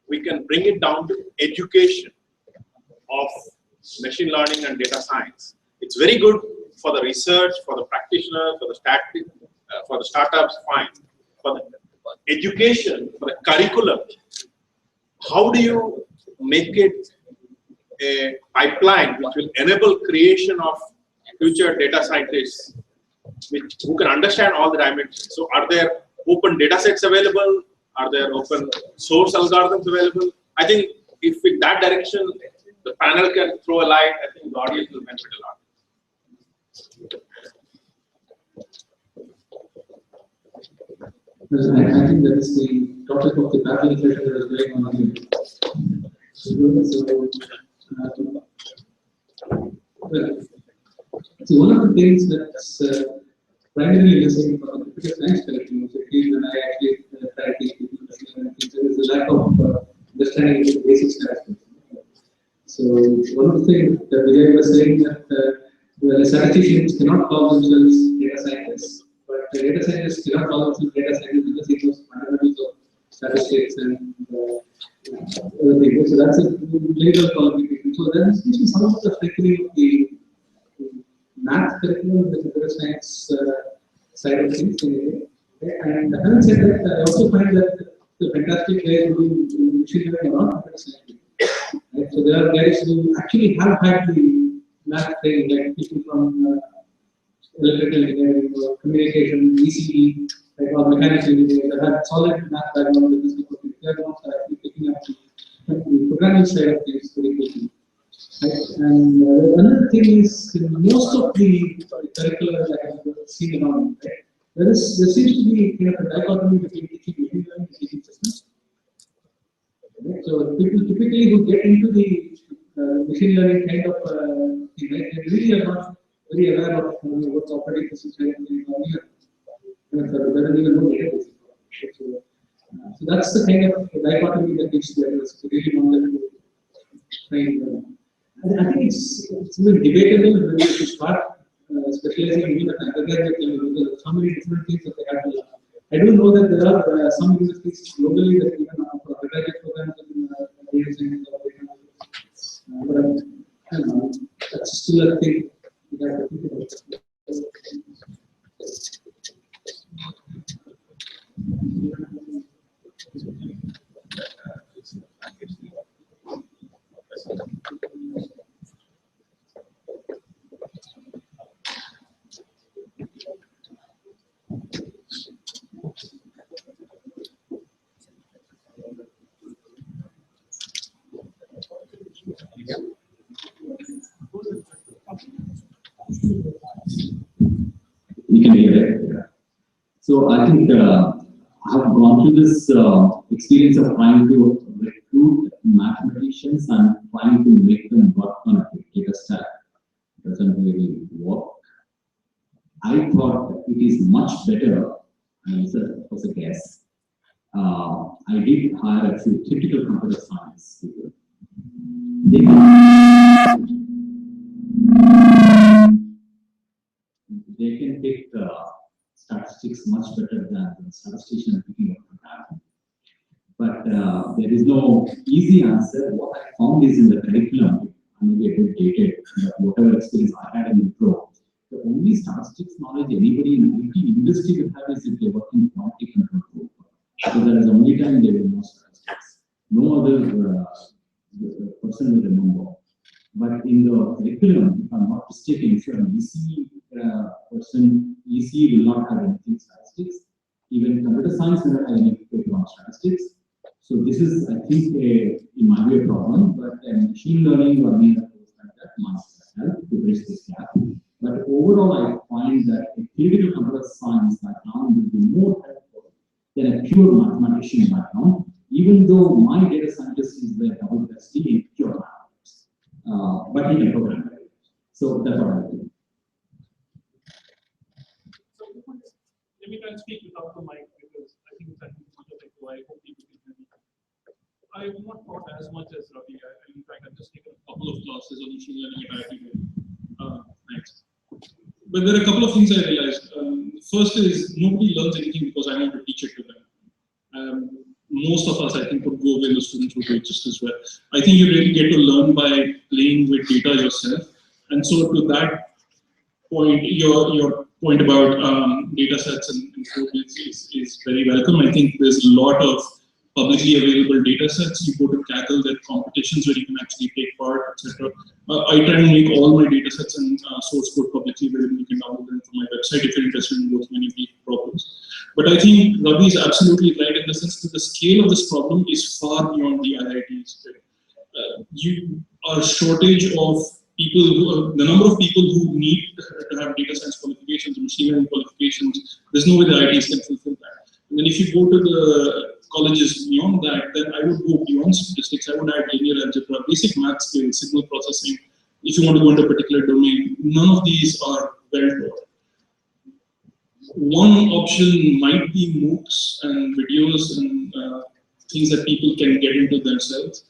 [SPEAKER 9] we can bring it down to education of machine learning and data science. It's very good for the research, for the practitioner, for the startups, fine. For the education, for the curriculum, how do you make it a pipeline which will enable creation of future data scientists who can understand all the dimensions? So are there open data sets available? Are there open source algorithms available? I think if in that direction the panel can throw a light, I think the audience will benefit a lot.
[SPEAKER 2] I think that is the topic of the parallel session that is going on here. So one of the things that's primarily missing from the computer science curriculum, when I actually try to teach people is the lack of understanding of the basic statistics. So one of the things that Vijay was saying that well, statisticians cannot call themselves data scientists, but data scientists cannot call themselves data scientists because they know fundamentals of statistics and other things. So that's a legal qualification. So there is some of the curriculum of the math curriculum, the computer science side of things. And having said that, I also find that the fantastic way to do machine learning are not computer science. Right? So there are guys who actually have had the math training, like people from electrical engineering or communication, ECE, like or mechanical engineering, that have solid math background with this people. They are not actually picking up the programming side of things very quickly. Right? And another thing is, in most of the curricula that I have seen around, right, there seems to be kind of a dichotomy between teaching machine learning and teaching systems. Right? So people typically who get into the machine learning kind of thing, right, they really are not very aware of what operating systems are doing here. They don't even know database. So that's the kind of dichotomy that needs to be addressed. So really want them to train. I think it's even debatable when you start specializing even at undergraduate level because there are so many different things that they have to learn. I do know that there are some universities globally that even offer undergraduate programs in data science or data analytics. But I don't know, that's still a thing we have to think about.
[SPEAKER 3] You can hear it. So I think I have gone through this experience of trying to recruit mathematicians and trying to make them work on a data stack. It doesn't really work. I thought it is much better, and it was a guess. I did hire a few typical computer science people. They can pick statistics much better than the statistician picking up the pattern. But there is no easy answer. What I found is in the curriculum, maybe a bit dated, but whatever experience I had in the pro, the only statistics knowledge anybody in the industry will have is if they work in quantity control group. So that is the only time they will know statistics. No other person will remember. But in the curriculum, if I'm not mistaken, if you're an EC person, EC will not have anything statistics. Even computer science will not have any paper on statistics. So this is, I think, in my way, a problem. But machine learning or any other course like that must help to bridge this gap. But overall, I find that a theoretical computer science background will be more helpful than a pure mathematician background, even though my data scientist is the double PhD in pure mathematics. But he can program it. So that's what I do.
[SPEAKER 5] So let me try and speak without the mic because I think that is much of it. I hope people can hear me. I have not taught as much as Ravi. In fact, I've just taken a couple of classes on machine learning at IIT. Next. But there are a couple of things I realized. First is nobody learns anything because I want to teach it to them. Most of us, I think, would go where the students would do it just as well. I think you really get to learn by playing with data yourself. And so to that point, your point about data sets and code is very welcome. I think there's a lot of publicly available data sets. You go to Kaggle, there are competitions where you can actually take part, etc. I try and make all my data sets and source code publicly available. You can download them from my website if you're interested in working on any of these problems. But I think Ravi is absolutely right in the sense that the scale of this problem is far beyond the IITs. You are shortage of people, the number of people who need to have data science qualifications, machine learning qualifications, there's no way the IITs can fulfill that. then if you go to the colleges beyond that, then I would go beyond statistics. I would add linear algebra, basic math skills, signal processing. If you want to go into a particular domain, none of these are well taught. One option might be MOOCs and videos and things that people can get into themselves.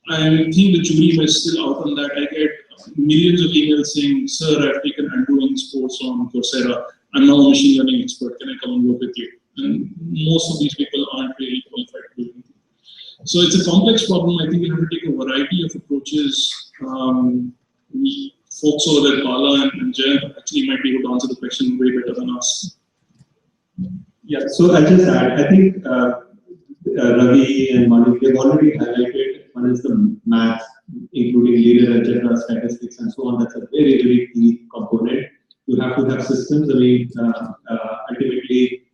[SPEAKER 5] I think the jury is still out on that. I get millions of emails saying, "Sir, I've taken Android course on Coursera. I'm now a machine learning expert. Can I come and work with you?" And most of these people aren't really qualified to do it. So it's a complex problem. I think you have to take a variety of approaches. Folks over there, Bala and Jay, actually might be able to answer the question way better than us.
[SPEAKER 1] Yeah, so I'll just add, I think Ravi and Manu, they've already highlighted, one is the math, including linear algebra, statistics, and so on. That's a very, very key component. You have to have systems. I mean, ultimately,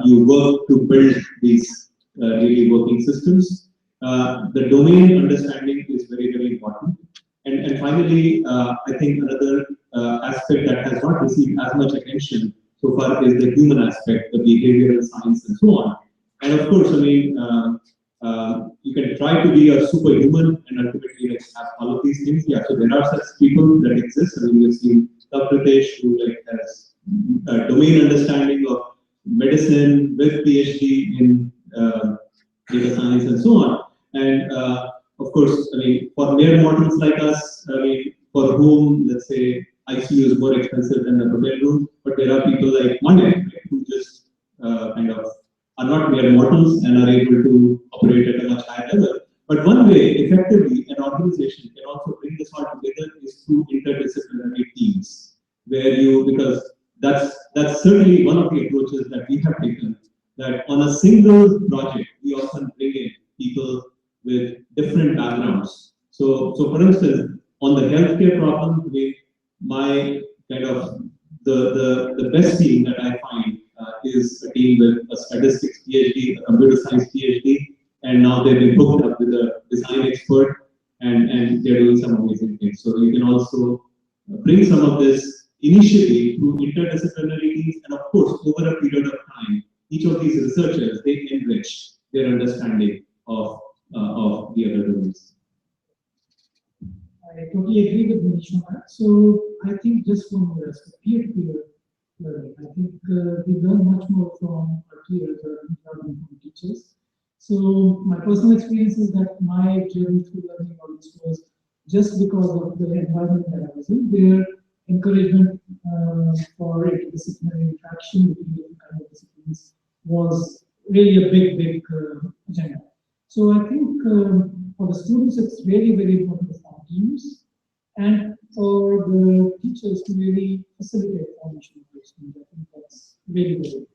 [SPEAKER 1] you work to build these really working systems. The domain understanding is very, very important. And finally, I think another aspect that has not received as much attention so far is the human aspect, the behavioral science, and so on. And of course, I mean, you can try to be a superhuman and ultimately like, have all of these things. Yeah, so there are such people that exist. I mean, we've seen Pritesh, who like has a domain understanding of medicine with PhD in data science and so on. And of course, I mean, for mere mortals like us, I mean, for whom, let's say, ICU is more expensive than the hotel room, but there are people like Monday, right, who just kind of are not mere mortals and are able to operate at a much higher level. But one way, effectively, an organization can also bring this all together is through interdisciplinary teams, where you, because that's certainly one of the approaches that we have taken, that on a single project, we often bring in people with different backgrounds. So for instance, on the healthcare problem, my kind of the best team that I find is a team with a statistics PhD, a computer science PhD, and now they've been hooked up with a design expert, and they're doing some amazing things. So you can also bring some of this initially through interdisciplinary teams, and of course, over a period of time, each of these researchers, they enrich their understanding of the other domains.
[SPEAKER 8] I totally agree with Manish on that. So I think just one more aspect, peer-to-peer learning. I think we learn much more from our peers rather than from teachers. So my personal experience is that my journey through learning all this was just because of the environment that I was in. Their encouragement for interdisciplinary interaction between different kind of disciplines was really a big agenda. So I think for the students, it's really very important to form teams, and for the teachers to really facilitate formation of those teams. I think that's really very important.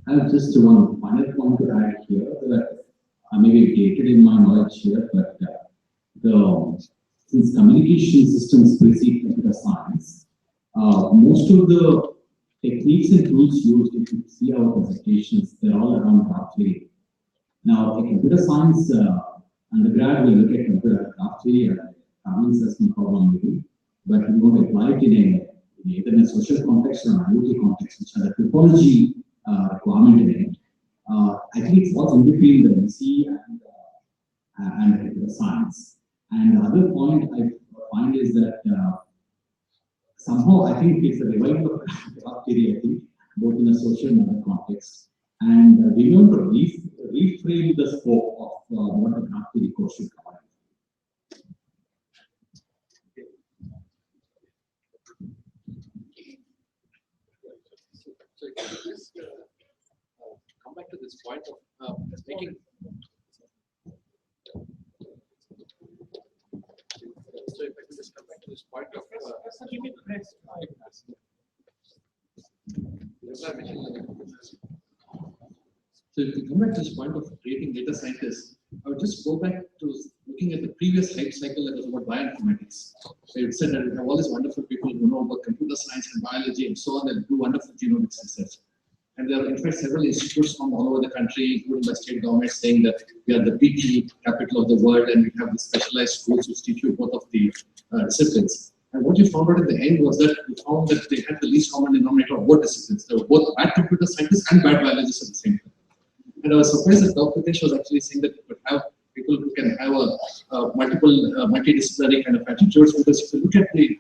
[SPEAKER 3] I have just one final point to add here that I may be dated in my knowledge here, but since communication systems precede computer science, most of the techniques and tools used, if you see our presentations, they're all around graph theory. Now, a computer science undergrad will look at computer graph theory and family assessment problem maybe, but we want to apply it in either in a social context or an IoT context, which has a topology requirement in it. I think it falls in between the BC and computer science. And the other point I find is that somehow I think it's a revival of graph theory, I think, both in a social and other context. And we want to reframe the scope of what a graph theory course should cover.
[SPEAKER 6] So just come back to this point of making. So if I could just come back to this point of so if we come back to this point of creating data scientists, I would just go back to looking at the previous hype cycle that was about bioinformatics. So it said that we have all these wonderful people who know about computer science and biology and so on that do wonderful genomics research. And there are in fact several institutes from all over the country, including by state governments, saying that we are the PT capital of the world and we have the specialized schools which teach you both of the disciplines.
[SPEAKER 10] And what you found out in the end was that you found that they had the least common denominator of both disciplines. They were both bad computer scientists and bad biologists at the same time. And I was surprised that Dr. Pritesh was actually saying that you could have people who can have a multidisciplinary kind of attitudes, because if you look at the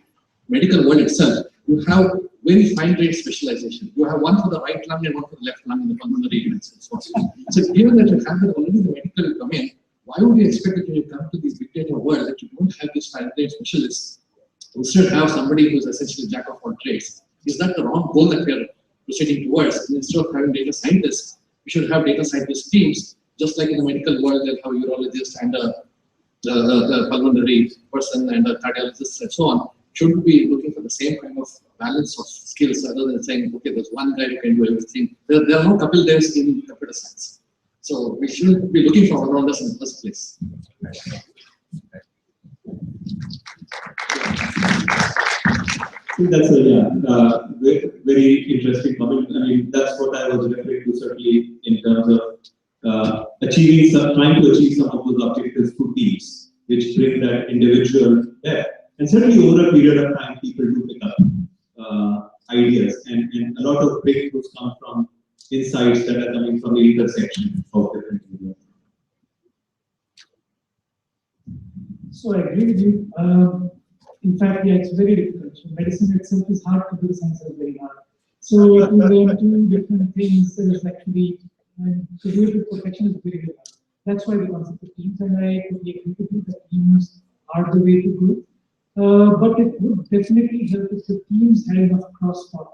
[SPEAKER 10] medical world itself, you have very fine-grained specialization. You have one for the right lung and one for the left lung in the pulmonary units and so on. So given that you have that already in the medical domain, why would you expect that when you come to this big data world that you don't have these fine-grained specialists? Instead have somebody who's essentially jack of all trades. Is that the wrong goal that we are proceeding towards? And instead of having data scientists, we should have data scientist teams, just like in the medical world, they'll have a urologist and a pulmonary person and a cardiologist and so on. Should be looking for the same kind of balance of skills rather than saying, okay, there's one guy who can do everything. There are no couple days in computer science. So we shouldn't be looking for all-rounders in the first place.
[SPEAKER 1] That's a very interesting comment. I mean, that's what I was referring to certainly in terms of trying to achieve some of those objectives through teams, which bring that individual depth. And certainly over a period of time, people do pick up ideas, and a lot of breakthroughs come from insights that are coming from the intersection of different areas.
[SPEAKER 8] So I agree with you. In fact, yeah, it's very difficult. So medicine itself is hard, computer science is very hard. So to learn two different things is actually, to do it with perfection is very, very hard. That's why the concept of teams, and I totally agree with you that teams are the way to go. But it would definitely help if the teams had enough crosstalk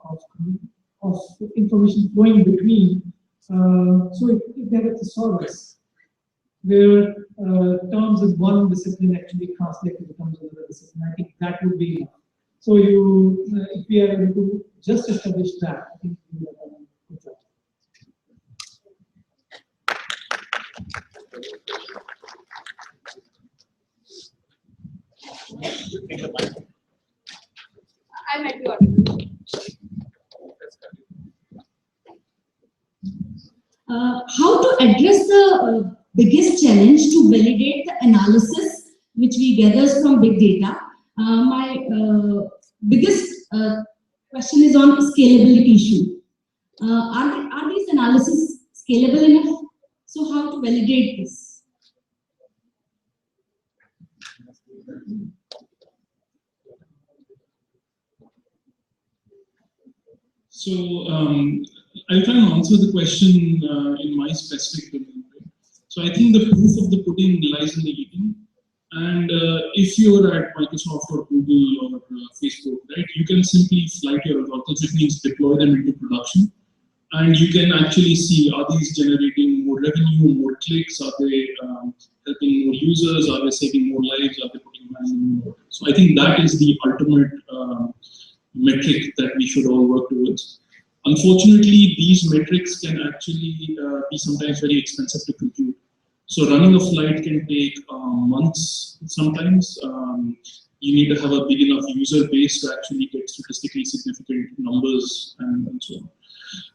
[SPEAKER 8] of information flowing between. So if there was a solace, where terms in one discipline actually translate to terms of another discipline, I think that would be enough. So if we are able to just establish that, I think we will have a good job.
[SPEAKER 11] I might be audible. How to address the biggest challenge to validate the analysis which we gather from big data? My biggest question is on scalability issue. Are these analyses scalable enough? So how to validate this?
[SPEAKER 5] So I'll try and answer the question in my specific domain. Right? So I think the proof of the pudding lies in the eating. And if you're at Microsoft or Google or Facebook, right, you can simply flight your algorithms, which means deploy them into production. And you can actually see, are these generating more revenue, more clicks? Are they helping more users? Are they saving more lives? Are they putting money in more? So I think that is the ultimate metric that we should all work towards. Unfortunately, these metrics can actually be sometimes very expensive to compute. So running a flight can take months sometimes. You need to have a big enough user base to actually get statistically significant numbers and so on.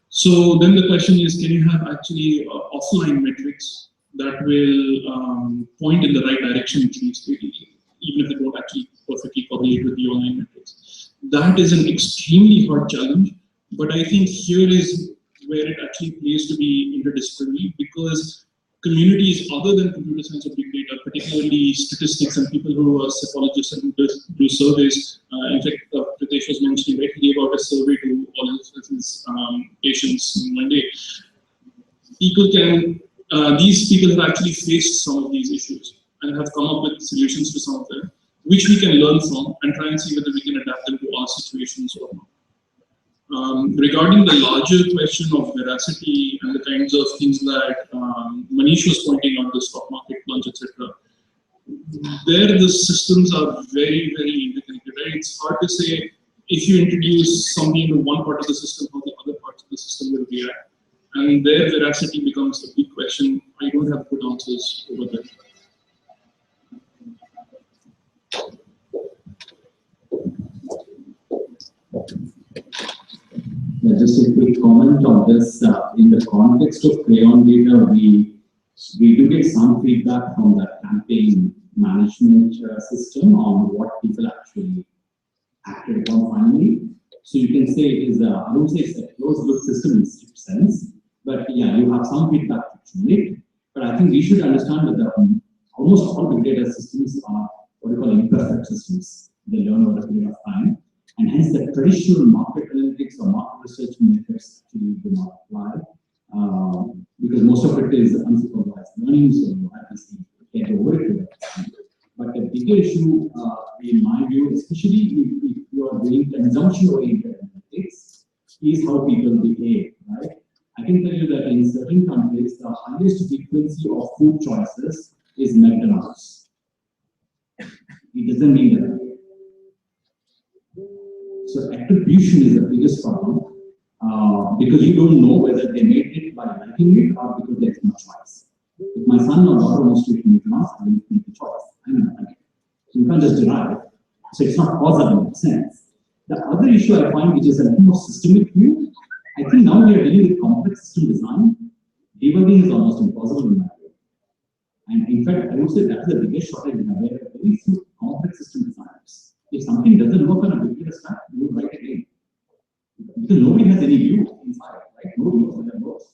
[SPEAKER 5] So then the question is, can you have actually offline metrics that will point in the right direction, at least, even if they don't actually perfectly correlate with the online metrics? That is an extremely hard challenge, but I think here is where it actually plays to be interdisciplinary, because communities other than computer science or big data, particularly statistics and people who are psychologists and do surveys, in fact, Pritesh was mentioning, right, he gave out a survey to all of his patients in one day. These people have actually faced some of these issues and have come up with solutions to some of them, which we can learn from and try and see whether we can adapt them to our situations or not. Regarding the larger question of veracity and the kinds of things that Manish was pointing out, the stock market plunge, etc., there the systems are very, very interconnected. Right? It's hard to say if you introduce something into one part of the system, how the other parts of the system will react. And their veracity becomes a big question. I don't have good answers over there.
[SPEAKER 3] Just a quick comment on this. In the context of crayon data, we do get some feedback from the campaign management system on what people actually acted upon finally. So you can say it is, I don't say it's a closed loop system in strict sense, but yeah, you have some feedback from it. But I think we should understand that almost all big data systems are what we call imperfect systems. They learn over a period of time. And hence the traditional market analytics or market research methods actually do not apply. Because most of it is unsupervised learning, so you have to get over it. But the bigger issue, in my view, especially if you are doing consumption-oriented analytics, is how people behave, right? I can tell you that in certain countries, the highest frequency of food choices is McDonald's. It doesn't mean that. So attribution is the biggest problem because you don't know whether they made it by liking it or because there's no choice. If my son or daughter wants to eat McDonald's, I will make the choice. I'm not like it. So you can't just derive. So it's not causal in that sense. The other issue I find, which is a more systemic view, I think now we are dealing with complex system design. Debugging is almost impossible in my view. And in fact, I would say that's the biggest shortage in India. There are very few complex system designers. If something doesn't work on a big data stack, you write it again. Because nobody has any view inside, right? Nobody knows where that works.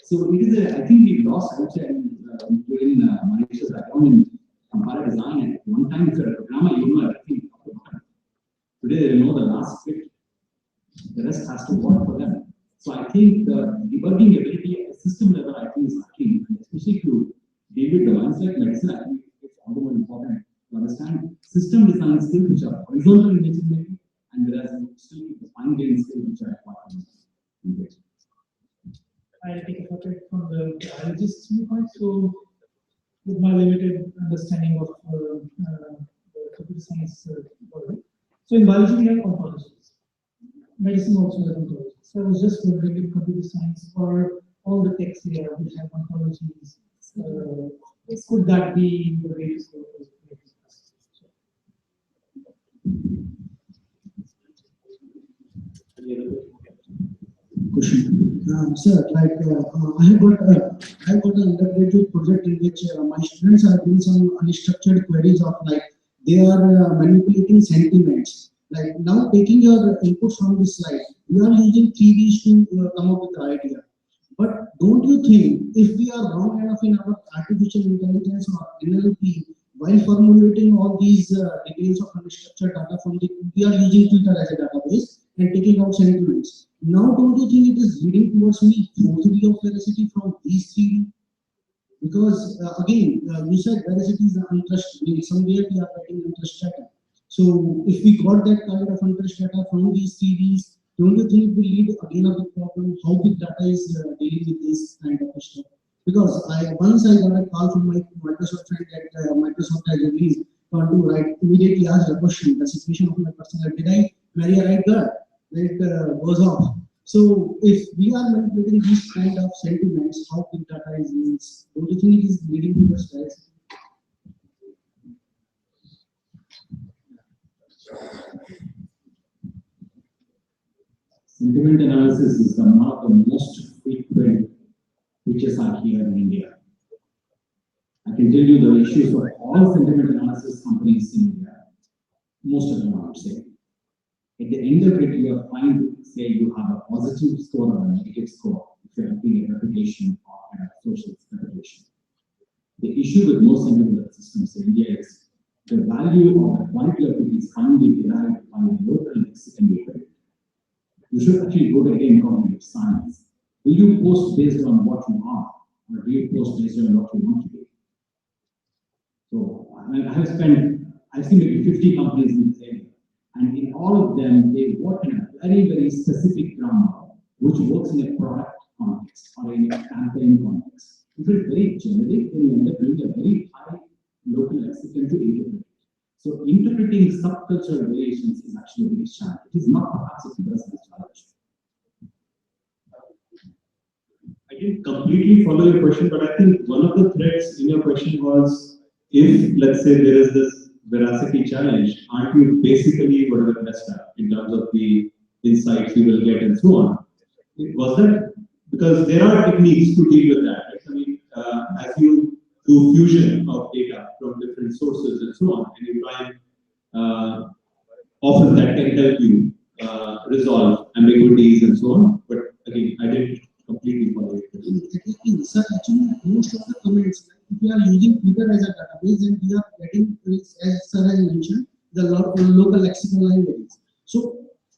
[SPEAKER 3] So it is I think we've lost out here in Malaysia's background in comparative design. And one time, if you're a programmer, you know everything. Today, they know the last bit. The rest has to work for them. So I think the debugging ability at the system level, I think, is lacking. And especially if you deal with domains like medicine, I think it's all the more important to understand system design skills which are horizontal in nature, maybe, and whereas you still keep the fine-grained skills which are required.
[SPEAKER 8] I'll take a photo from the biologist's viewpoint. So, with my limited understanding of computer science world, so in biology we have ontologies. Medicine also has ontologies. So I was just wondering if computer science or all the texts here which have ontologies, could that be the way to go?
[SPEAKER 12] Question. Sir, like I have got an undergraduate project in which my students are doing some unstructured queries of like they are manipulating sentiments. Like now taking your input from this slide, we are using 3Ds to come up with the idea. But don't you think if we are wrong enough in our artificial intelligence or NLP while formulating all these details of unstructured data from the, we are using filter as a database and taking out sentiments. Now, don't you think it is leading towards me forgery of veracity from these 3D? Because again, you said veracity is the untrust. Somewhere we are getting untrust data. So if we got that kind of untrust data from these 3Ds, don't you think it will lead again a big problem? How big data is dealing with this kind of stuff? Because once I got a call from my Microsoft friend that Microsoft has released to write, immediately asked a question, the situation of my personal, did I marry a right girl? It goes off. So if we are manipulating these kind of sentiments, how big data is used? Don't you think it is leading to this veracity?
[SPEAKER 3] Sentiment analysis is one of the most frequent features are here in India. I can tell you the issues of all sentiment analysis companies in India. Most of them are saying. At the end of it, you are trying to say you have a positive score or a negative score if you're looking at reputation or kind of social reputation. The issue with most sentiment systems in India is the value or the quality of it is finally derived by the local Mexican locality. You should actually go to again cognitive science. Will you post based on what you are, or do you post based on what you want to be? So I've seen maybe 50 companies in this area, and in all of them, they work in a very, very specific grammar, which works in a product context or in a campaign context. If it's very generic, then you end up doing a very high local lexicon to interpret. So interpreting subcultural relations is actually a big challenge. It is not perhaps a universal challenge.
[SPEAKER 1] I didn't completely follow your question, but I think one of the threads in your question was, if let's say there is this veracity challenge, aren't you basically going to mess up in terms of the insights you will get and so on? Was that because there are techniques to deal with that? Right? I mean, as you do fusion of data from different sources and so on, and you try and often that can help you resolve ambiguities and so on. But again, I didn't completely follow it.
[SPEAKER 12] Sir, actually, most of the comments, if we are using Twitter as a database and we are getting, as sir has mentioned, the local lexical languages. So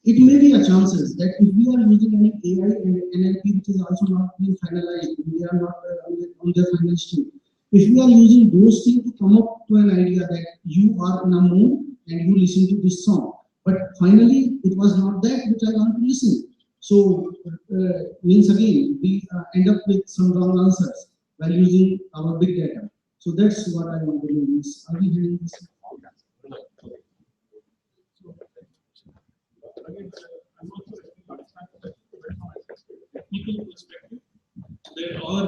[SPEAKER 12] it may be a chances that if we are using any AI and NLP, which is also not being finalized, we are not on the final stage. If we are using those things to come up to an idea that you are in a mood and you listen to this song, but finally it was not that which I want to listen. So means again we end up with some wrong answers while using our big data. So that's what I want to do. Are we hearing this?
[SPEAKER 5] Again, I'm also technical perspective. There are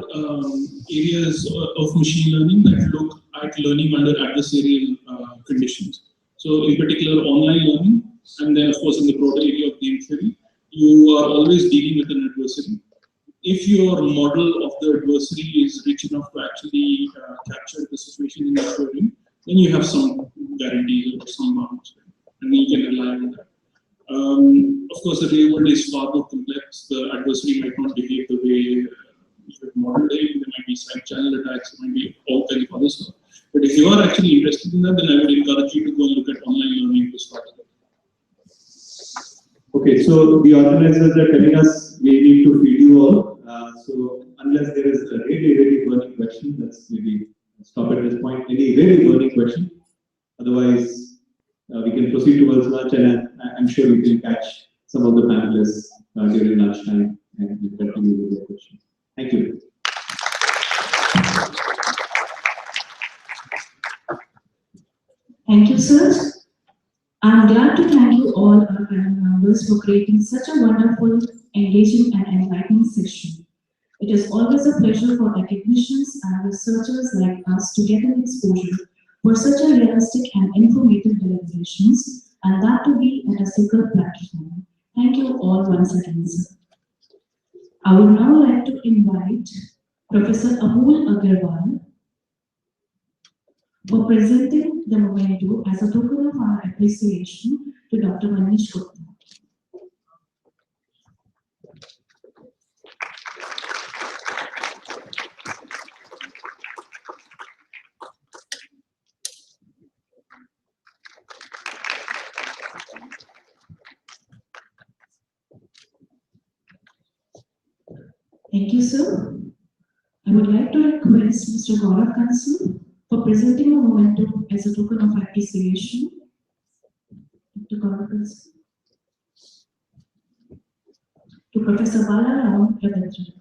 [SPEAKER 5] areas of machine learning that look at learning under adversarial conditions. So in particular, online learning, and then of course in the broader area of game theory, you are always dealing with an adversary. If your model of the adversary is rich enough to actually capture the situation in the doing, then you have some guarantees or some bounds, right? And you can rely on that. Of course, the real world is far more complex. The adversary might not behave the way you have modeled it. There might be side channel attacks, there might be all kinds of other stuff. But if you are actually interested in that, then I would encourage you to go and look at online learning to start with.
[SPEAKER 1] Okay, so the organizers are telling us we need to feed you all. So unless there is a really burning question, let's maybe stop at this point. Any really burning question? Otherwise, we can proceed towards lunch, and I'm sure we can catch some of the panelists during lunchtime and we'll continue with the questions. Thank you.
[SPEAKER 11] Thank you, sir. I'm glad to thank you all, our panel members, for creating such a wonderful, engaging, and enlightening session. It is always a pleasure for academicians and researchers like us to get an exposure for such a realistic and informative deliberations, and that to be at a single platform. Thank you all once again, sir. I would now like to invite Professor Amol Agarwal for presenting the memento as a token of our appreciation to Dr. Manish Gupta. Thank you, sir. I would like to request Mr. Gaurav Kansu for presenting a memento as a token of appreciation. Dr. Gaurav Kansu. To Professor Balaram Ravindran.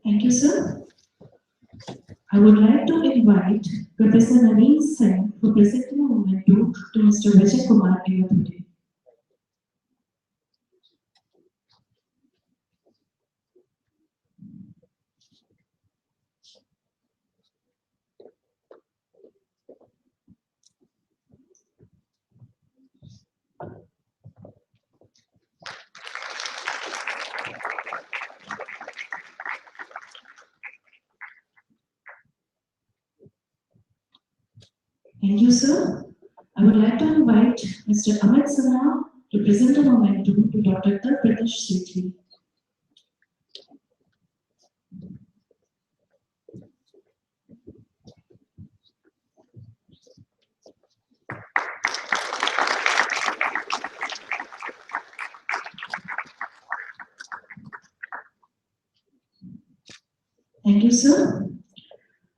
[SPEAKER 11] Thank you, sir. I would like to invite Professor Naveen Sen for presenting a memento to Mr. Vijay Kumar Ayapudi. Thank you, sir. I would like to invite Mr. Amit Sinha to present a memento to Dr. Pratish Sethi. Thank you, sir.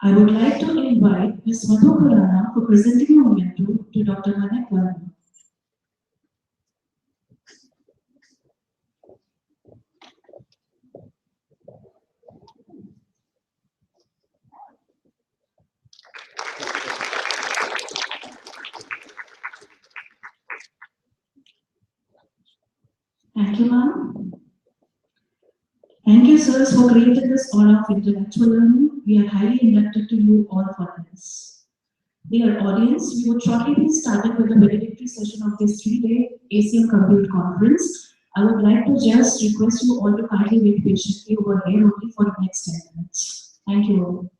[SPEAKER 11] I would like to invite Ms. Madhu Khurana for presenting a memento to Dr. Manik Verma. Thank you, ma'am. Thank you, sirs, for creating this aura of intellectual learning. We are highly indebted to you all for this. Dear audience, we would shortly be starting with the valedictory session of this 3-day ACM Compute Conference. I would like to just request you all to kindly wait patiently over here only for the next 10 minutes. Thank you all.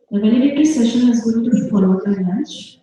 [SPEAKER 11] The valedictory session is going to be followed by lunch.